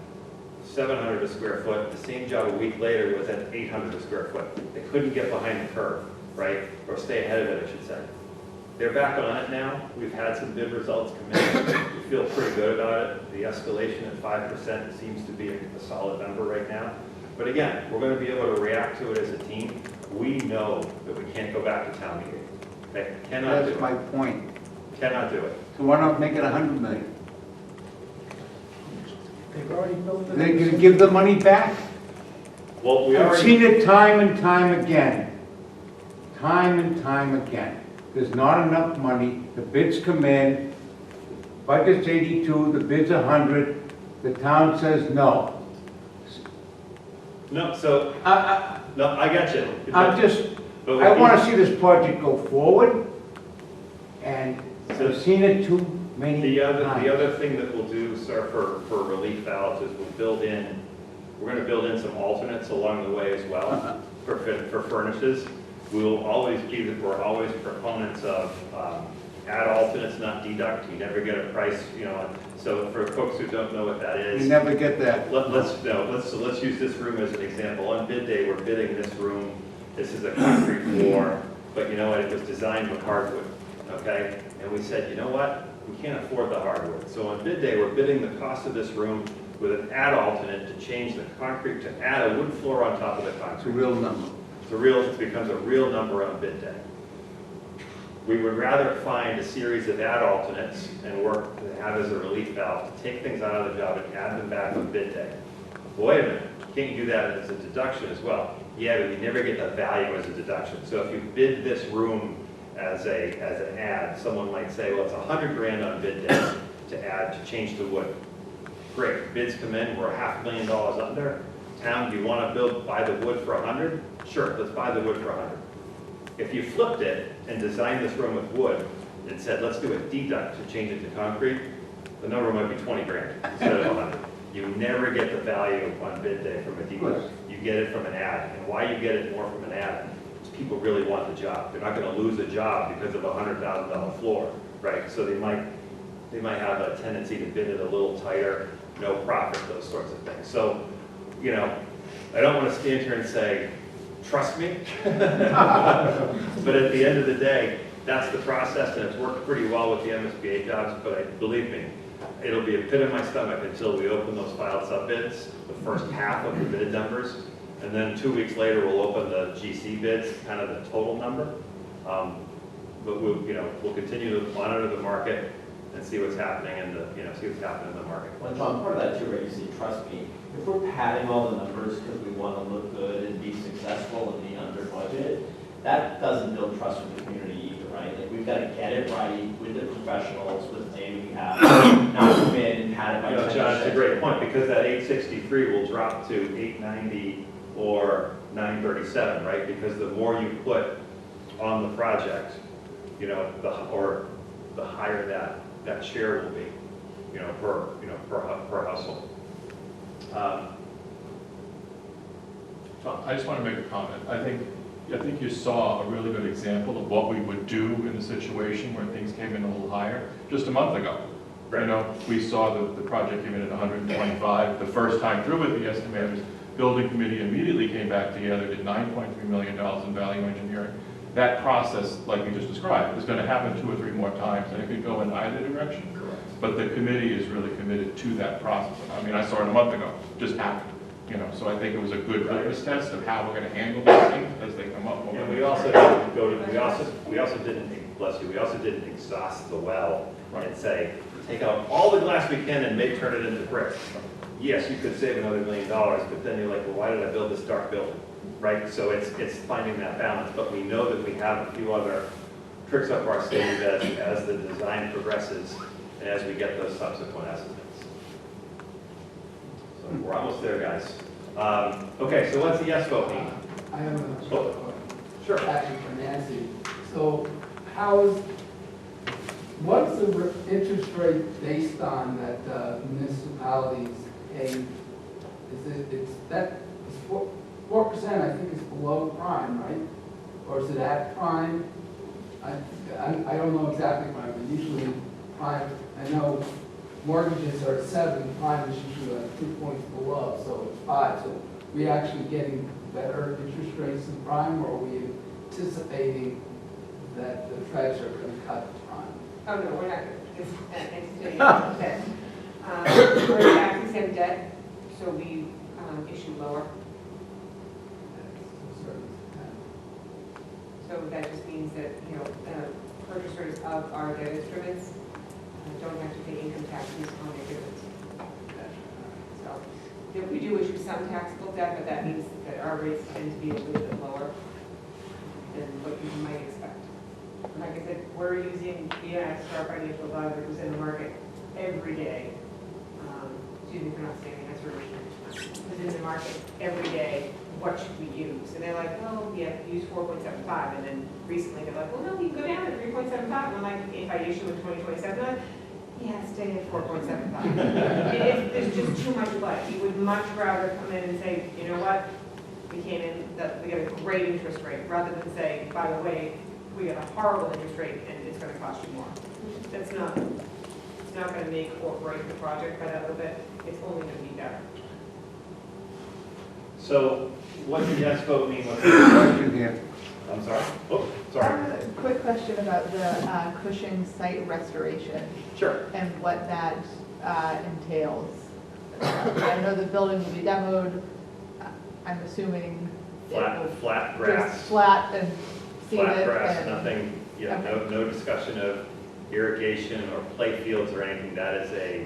700 a square foot. The same job a week later was at 800 a square foot. They couldn't get behind the curve, right? Or stay ahead of it, I should say. They're back on it now. We've had some bid results come in. We feel pretty good about it. The escalation at 5% seems to be a solid number right now. But again, we're going to be able to react to it as a team. We know that we can't go back to town meeting. Okay? Cannot do it. That's my point. Cannot do it. So why not make it 100 million? They've already built the. They're gonna give the money back? Well, we I've already... seen it time and time again. Time and time again. There's not enough money. The bids come in. Budget's 82, the bid's 100. The town says no. No, so... no, I got you. I'm just, I want to see this project go forward, and I've seen it too many times. The other thing that we'll do, sir, for relief valves is we're going to build in some alternates along the way as well for furnaces. We're always proponents of add alternates, not deduct. You never get a price, you know. So for folks who don't know what that is, You never get that. let's use this room as an example. On bid day, we're bidding this room. This is a concrete floor, but you know what? It was designed with hardwood. Okay, and we said, you know what? We can't afford the hardwood. So on bid day, we're bidding the cost of this room with an add alternate to change the concrete to add a wood floor on top of the concrete. It's a real number. It becomes a real number on bid day. We would rather find a series of add alternates and work to have as a relief valve to take things out of the job and add them back on bid day. Well, wait a minute, can't you do that as a deduction as well? Yeah, but you never get the value as a deduction. So if you bid this room as an ad, someone might say, well, it's 100 grand on bid day to add, to change to wood. Great, bids come in, we're $500,000 under. Town, do you want to buy the wood for 100? Sure, let's buy the wood for 100. If you flipped it and designed this room with wood and said, let's do a deduct to change it to concrete, the number might be 20 grand instead of 100. You never get the value on bid day from a deduct. You get it from an ad. And why you get it more from an ad is people really want the job. They're not going to lose a job because of a $100,000 floor, right? So they might have a tendency to bid it a little tighter, no profit, those sorts of things. So, you know, I don't want to stand here and say, trust me. But at the end of the day, that's the process, and it's worked pretty well with the MSBA jobs, but believe me, it'll be a pit in my stomach until we open those filed sub bids, the first half of the bid numbers. And then 2 weeks later, we'll open the GC bids, kind of the total number. But we'll continue to monitor the market and see what's happening in the, see what's happening in the market. Well, John, part of that too, right, you see, trust me, if we're padding all the numbers because we want to look good and be successful and be under budget, that doesn't build trust with the community either, right? Like, we've got to get it right with the professionals, with the data we have, not come in and pad it by 10%. John, it's a great point, because that 863 will drop to 890 or 937, right? Because the more you put on the project, the higher that share will be, per household. I just want to make a comment. I think you saw a really good example of what we would do in a situation where things came in a little higher just a month ago. Right. We saw the project came in at 125. The first time through with the estimators, building committee immediately came back together, did $9.3 million in value engineering. That process, like we just described, is going to happen 2 or 3 more times, and it could go in either direction. Correct. But the committee is really committed to that process. I mean, I saw it a month ago, just happened. So I think it was a good litmus test of how we're going to handle these things as they come up. And we also didn't go to, we also didn't, bless you, we also didn't exhaust the well and say, take out all the glass we can and turn it into bricks. Yes, you could save another $1 million, but then you're like, well, why did I build this dark building? Right? So it's finding that balance, but we know that we have a few other tricks up our sleeve as the design progresses and as we get those subsequent estimates. So we're almost there, guys. Okay, so what's the yes vote mean? I have a Oh, sure. actually for Nancy. So what's the interest rate based on that municipalities pay? It's 4%, I think is below prime, right? Or is it at prime? I don't know exactly prime, but usually prime, I know mortgages are 7, prime is usually like 2 points below, so it's 5. So we actually getting better interest rates than prime, or are we anticipating that the Feds are going to cut prime? Oh, no, we're not, because anticipating that. We're tax-exempt debt, so we issue lower. So that just means that, purchasers of our debt instruments don't have to pay income taxes on their dividends. So we do issue some taxable debt, but that means that our rates tend to be a little bit lower than what you might expect. Like I said, we're using BS, our financial advisors in the market every day. Excuse me for not saying that's really in the market every day. What should we use? And they're like, oh, yeah, use 4.75. And then recently they're like, well, no, you can go down to 3.75. And I'm like, if I issue in 2027, I'm like, yeah, stay at 4.75. If there's just too much light, you would much rather come in and say, you know what, we came in, we got a great interest rate, rather than say, by the way, we got a horrible interest rate and it's going to cost you more. That's not, it's not going to make or break the project by that little bit. It's only going to be better. So what does yes vote mean? What's the Question here. I'm sorry? Oh, sorry. I have a quick question about the Cushing site restoration. Sure. And what that entails. I know the building will be demoed. I'm assuming Flat grass. just flat and seeded. Flat grass, and- nothing, Okay. no discussion of irrigation or play fields or anything. That is a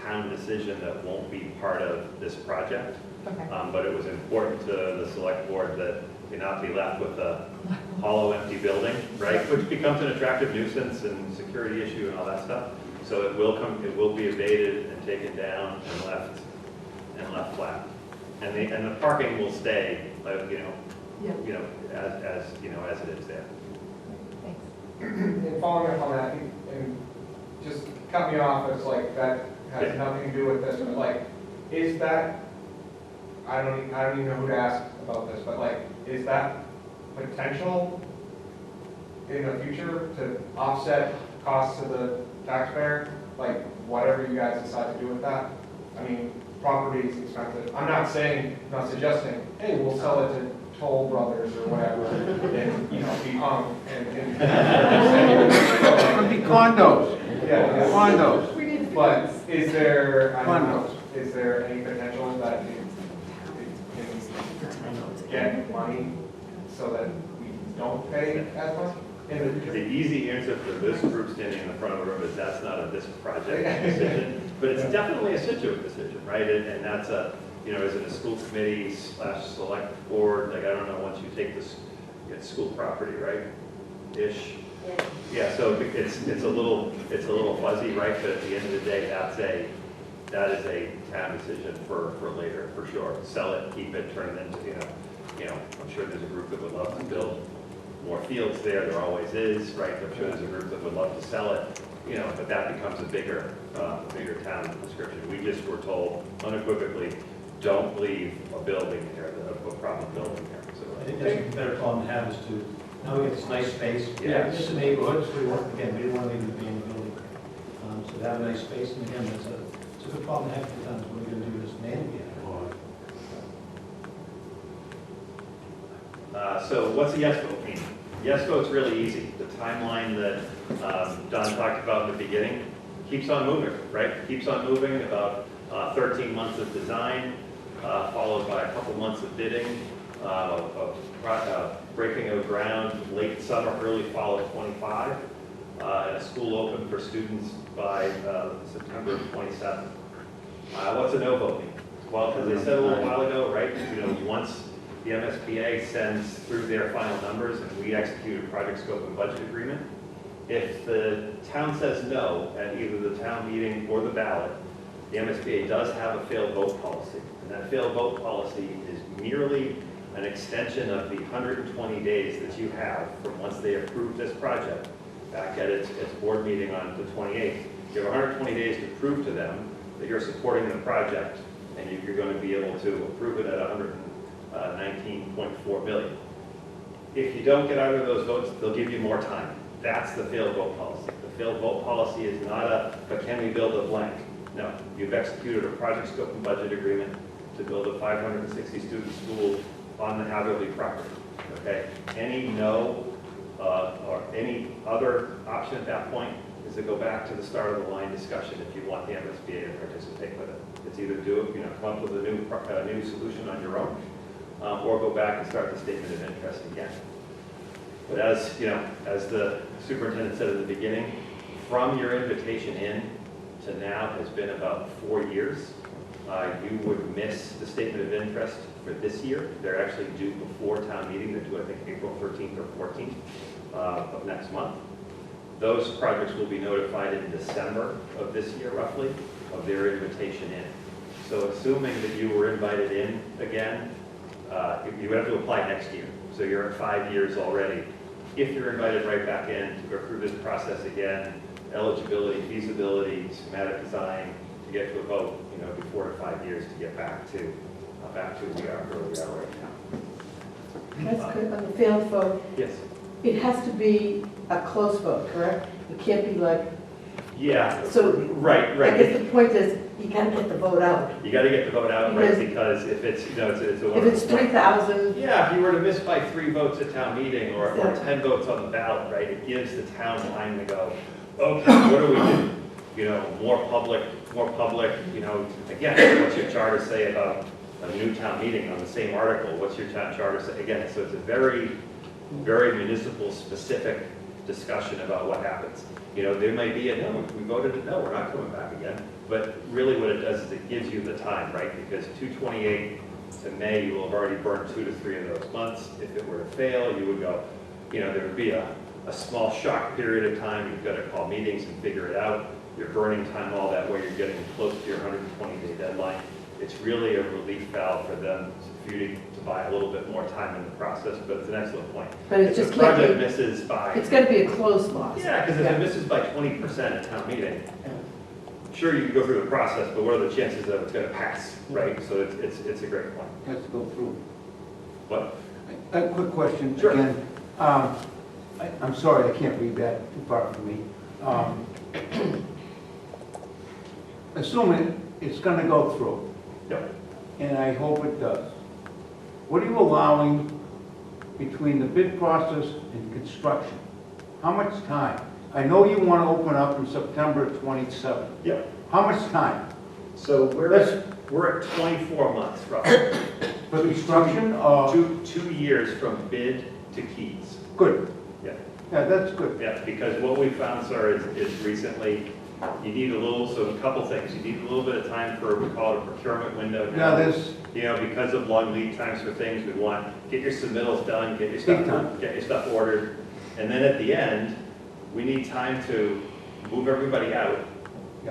town decision that won't be part of this project. Okay. But it was important to the select board that we not be left with a hollow, empty building, right? Which becomes an attractive nuisance and security issue and all that stuff. So it will be abated and taken down and left flat. And the parking will stay, as it is there. Thanks. And following up on that, and just cut me off, it's like, that has nothing to do with this, but like, is that, I don't even know who to ask about this, but like, is that potential in the future to offset costs to the taxpayer? Like, whatever you guys decide to do with that? I mean, property is expensive. I'm not suggesting, hey, we'll sell it to Toll Brothers or whatever, and, be hung, and It could be condos. Yeah. Condos. We need But is there, I don't know, Condos. is there any potential that you can get money so that we don't pay as much? The easy answer for this group standing in the front of the room is that's not a this project decision, but it's definitely a Situate decision, right? And that's a, you know, is it a school committee / select board? Like, I don't know, once you take this, it's school property, right? Ish. Yeah, so it's a little fuzzy, right? But at the end of the day, that is a town decision for later, for sure. Sell it, keep it, turn it into, you know, I'm sure there's a group that would love to build more fields there. There always is, right? I'm sure there's a group that would love to sell it, you know, but that becomes a bigger town description. We just were told unequivocally, don't leave a building there, a problem building there. I So think that's a better problem to have is to, now we get this nice space. Yeah. Just the neighborhoods, we want, again, we didn't want to leave the main building. So to have a nice space, and again, it's a good problem to have for towns, what are we going to do with this man again? So what's a yes vote mean? Yes vote's really easy. The timeline that Don talked about in the beginning keeps on moving, right? Keeps on moving, about 13 months of design, followed by a couple months of bidding, breaking of ground late summer, early fall of 25, and a school open for students by September of 27. What's a no vote mean? Well, as I said a little while ago, right, you know, once the MSBA sends through their final numbers and we execute a project scope and budget agreement, if the town says no at either the town meeting or the ballot, the MSBA does have a failed vote policy. And that failed vote policy is merely an extension of the 120 days that you have from once they approve this project back at its board meeting on the 28th. You have 120 days to prove to them that you're supporting the project and you're going to be able to approve it at 119.4 million. If you don't get either of those votes, they'll give you more time. That's the failed vote policy. The failed vote policy is not but can we build a blank? No, you've executed a project scope and budget agreement to build a 560 student school on the Hatherly property, okay? Any no or any other option at that point is to go back to the start of the line discussion if you want the MSBA to participate with it. It's either do it, you know, come up with a new solution on your own, or go back and start the statement of interest again. But as you know, as the superintendent said at the beginning, from your invitation in to now has been about 4 years. You would miss the statement of interest for this year. They're actually due before town meeting. They're due, I think, April 13th or 14th of next month. Those projects will be notified in December of this year, roughly, of their invitation in. So assuming that you were invited in again, you would have to apply next year. So you're at 5 years already. If you're invited right back in to go through this process again, eligibility, feasibility, schematic design, to get to a vote, you know, before 4 to 5 years to get back to where we are right now. That's good. On the failed vote, Yes. it has to be a close vote, correct? It can't be like, Yeah. so. Right. I guess the point is, you gotta get the vote out. You got to get the vote out, right? Because if it's, you know, it's a If it's 3,000, yeah, if you were to miss by 3 votes at town meeting or 10 votes on the ballot, right, it gives the town time to go, okay, what do we do? You know, more public, you know, again, what's your charter say about a new town meeting on the same article? What's your town charter say? Again, so it's a very, very municipal specific discussion about what happens. You know, there may be a no, we voted a no, we're not coming back again. But really what it does is it gives you the time, right? Because 2/28 to May, you will have already burned 2 to 3 of those months. If it were to fail, you would go, you know, there would be a small shock period of time. You've got to call meetings and figure it out. You're burning time all that way. You're getting close to your 120-day deadline. It's really a relief valve for them, for you to buy a little bit more time in the process, but it's an excellent point. but it If just the can't project be, misses by, it's gotta be a closed loss. yeah, because if it misses by 20% at town meeting, sure, you can go through the process, but what are the chances that it's going to pass, right? So it's a great point. Has to go through. What? A quick question Sure. again. I'm sorry, I can't read that too far from me. Assuming it's gonna go through, Yep. and I hope it does, what are you allowing between the bid process and construction? How much time? I know you want to open up in September 27th. Yep. How much time? So we're at 24 months roughly. For construction or? 2 years from bid to keys. Good. Yeah. Yeah, that's good. Yeah, because what we found, sir, is recently, you need a couple things. You need a little bit of time for, we call it a procurement window now. Yeah, this, You know, because of long lead times for things, we want, get your submittals done, get your Big time. stuff ordered. And then at the end, we need time to move everybody out,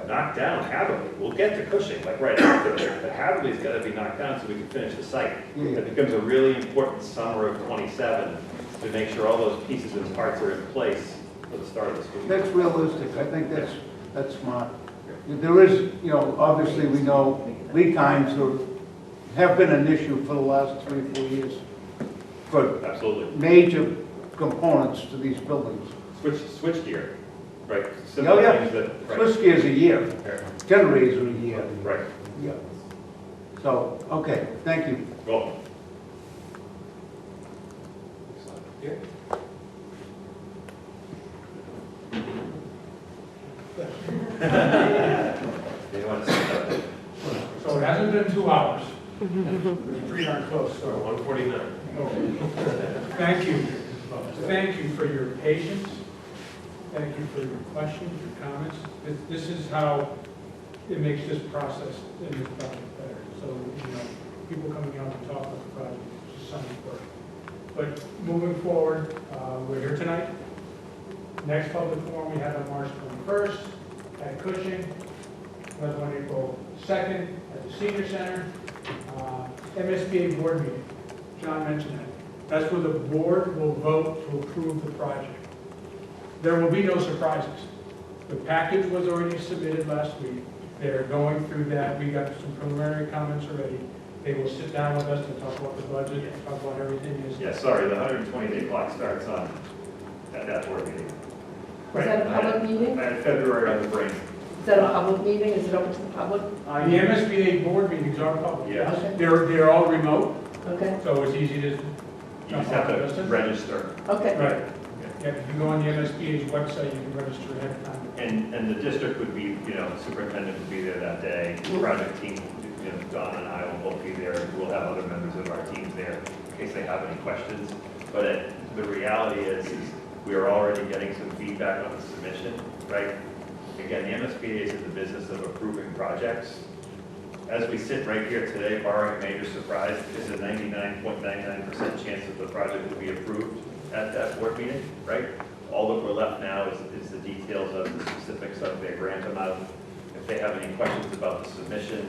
knock down Hatherley. We'll get to Cushing, like right after, but Hatherley's gotta be knocked down so we can finish the site. Yeah. It becomes a really important summer of '27 to make sure all those pieces and parts are in place for the start of the school year. that's realistic. I think that's smart. There is, you know, obviously we know lead times have been an issue for the last 3 or 4 years for Absolutely. major components to these buildings. Switch gear, right? Oh, Simple yeah. things that, right. Switch gears a year, Yeah. generators are a year. Right. Yeah. So, okay, thank you. Well, you want to say that? So it hasn't been 2 hours. We're pretty darn close, so. 149. Thank you. Thank you for your patience. Thank you for your questions, your comments. This is how it makes this process and this project better. So, you know, people coming out to talk about the project is just something for. But moving forward, we're here tonight. Next public forum we have on March 21st at Cushing. Another one April 2nd at the Senior Center. MSBA board meeting. John mentioned that. That's where the board will vote to approve the project. There will be no surprises. The package was already submitted last week. They're going through that. We got some preliminary comments already. They will sit down with us to talk about the budget, and talk about everything is. Yeah, sorry, the 120-day clock starts on that board meeting. Is that a public meeting? I had February on the brain. Is that a public meeting? Is it open to the public? The MSBA board meetings are public. Yes. Okay. They're all remote, Okay, so it's easy to. You just have to register. okay. Right. Yeah, if you go on the MSBA's website, you can register ahead of time. And the district would be, you know, superintendent would be there that day. The project team, you know, Don and I will both be there. We'll have other members of our teams there in case they have any questions. But the reality is we are already getting some feedback on the submission, right? Again, the MSBA is in the business of approving projects. As we sit right here today, barring a major surprise, there's a 99.99% chance that the project will be approved at that board meeting, right? All that we're left now is the details of the specifics of their grant amount. If they have any questions about the submission,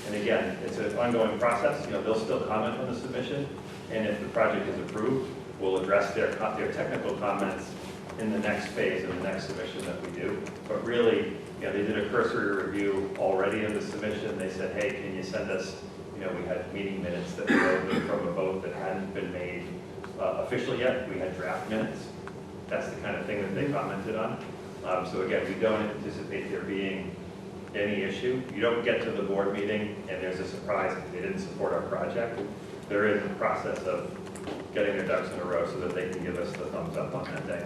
and again, it's an ongoing process, you know, they'll still comment on the submission, and if the project is approved, we'll address their technical comments in the next phase of the next submission that we do. But really, you know, they did a cursory review already of the submission. They said, hey, can you send us, you know, we had meeting minutes that we wrote from a vote that hadn't been made official yet. We had draft minutes. That's the kind of thing that they commented on. So again, we don't anticipate there being any issue. You don't get to the board meeting and there's a surprise if they didn't support our project. There is a process of getting their ducks in a row so that they can give us the thumbs up on that day.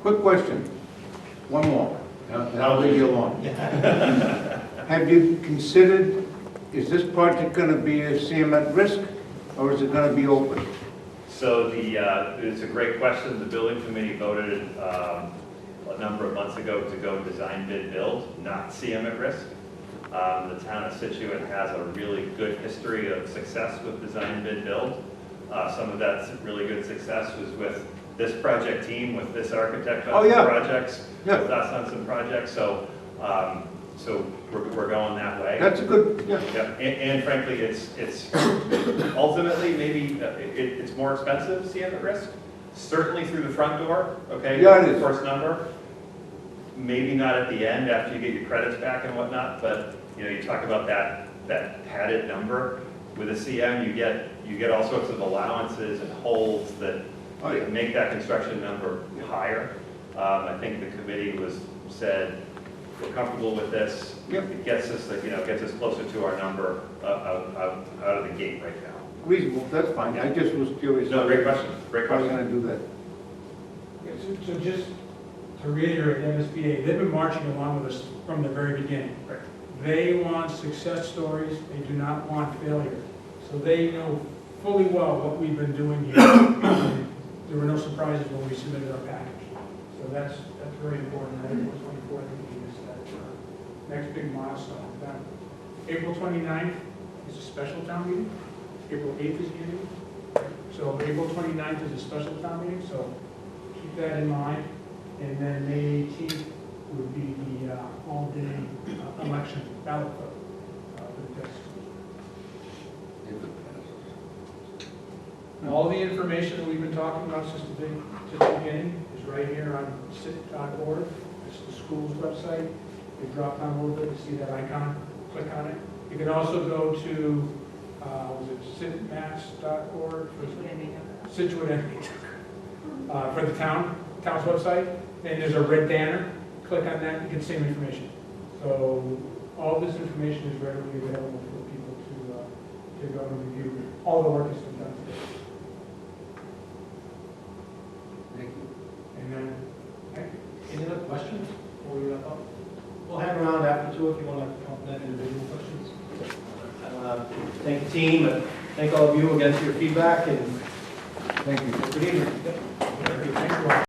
Quick question. One more, and I'll leave you alone. Have you considered, is this project going to be a CM at risk, or is it going to be open? So it's a great question. The building committee voted a number of months ago to go design, bid, build, not CM at risk. The town of Situate has a really good history of success with design, bid, build. Some of that really good success was with this project team, with this architect on some projects, with us on some projects. So we're going that way. That's a good, yeah. And frankly, it's ultimately maybe it's more expensive, CM at risk. Certainly through the front door, okay? Yeah, it is. First number. Maybe not at the end after you get your credits back and whatnot, but you know, you talk about that padded number. With a CM, you get all sorts of allowances and holds that make that construction number higher. I think the committee said, we're comfortable with this. It gets us, gets us closer to our number out of the gate right now. Reasonable, that's fine. I just was curious. No, great question. Great How are you question. going to do that? So just to reiterate, MSBA, they've been marching along with us from the very beginning. They want success stories, they do not want failure. So they know fully well what we've been doing here. There were no surprises when we submitted our package. So that's very important. April 24th is that next big milestone. April 29th is a special town meeting. April 8th is the meeting. So April 29th is a special town meeting, so keep that in mind. And then May 18th would be the all-day election ballot vote for the test. All the information that we've been talking about since the beginning is right here on sit.org. It's the school's website. You drop down a little bit to see that icon, click on it. You can also go to, was it sitmass.org? Situate MA for the town's website. And there's a red banner. Click on that, you get the same information. So all this information is readily available for people to go and review. All the work has been done today. Thank you. And then, Any other questions before we wrap up? We'll hang around after too if you want to compliment individual questions. I want to thank the team, and thank all of you again for your feedback, and Thank you. good evening. thank you all.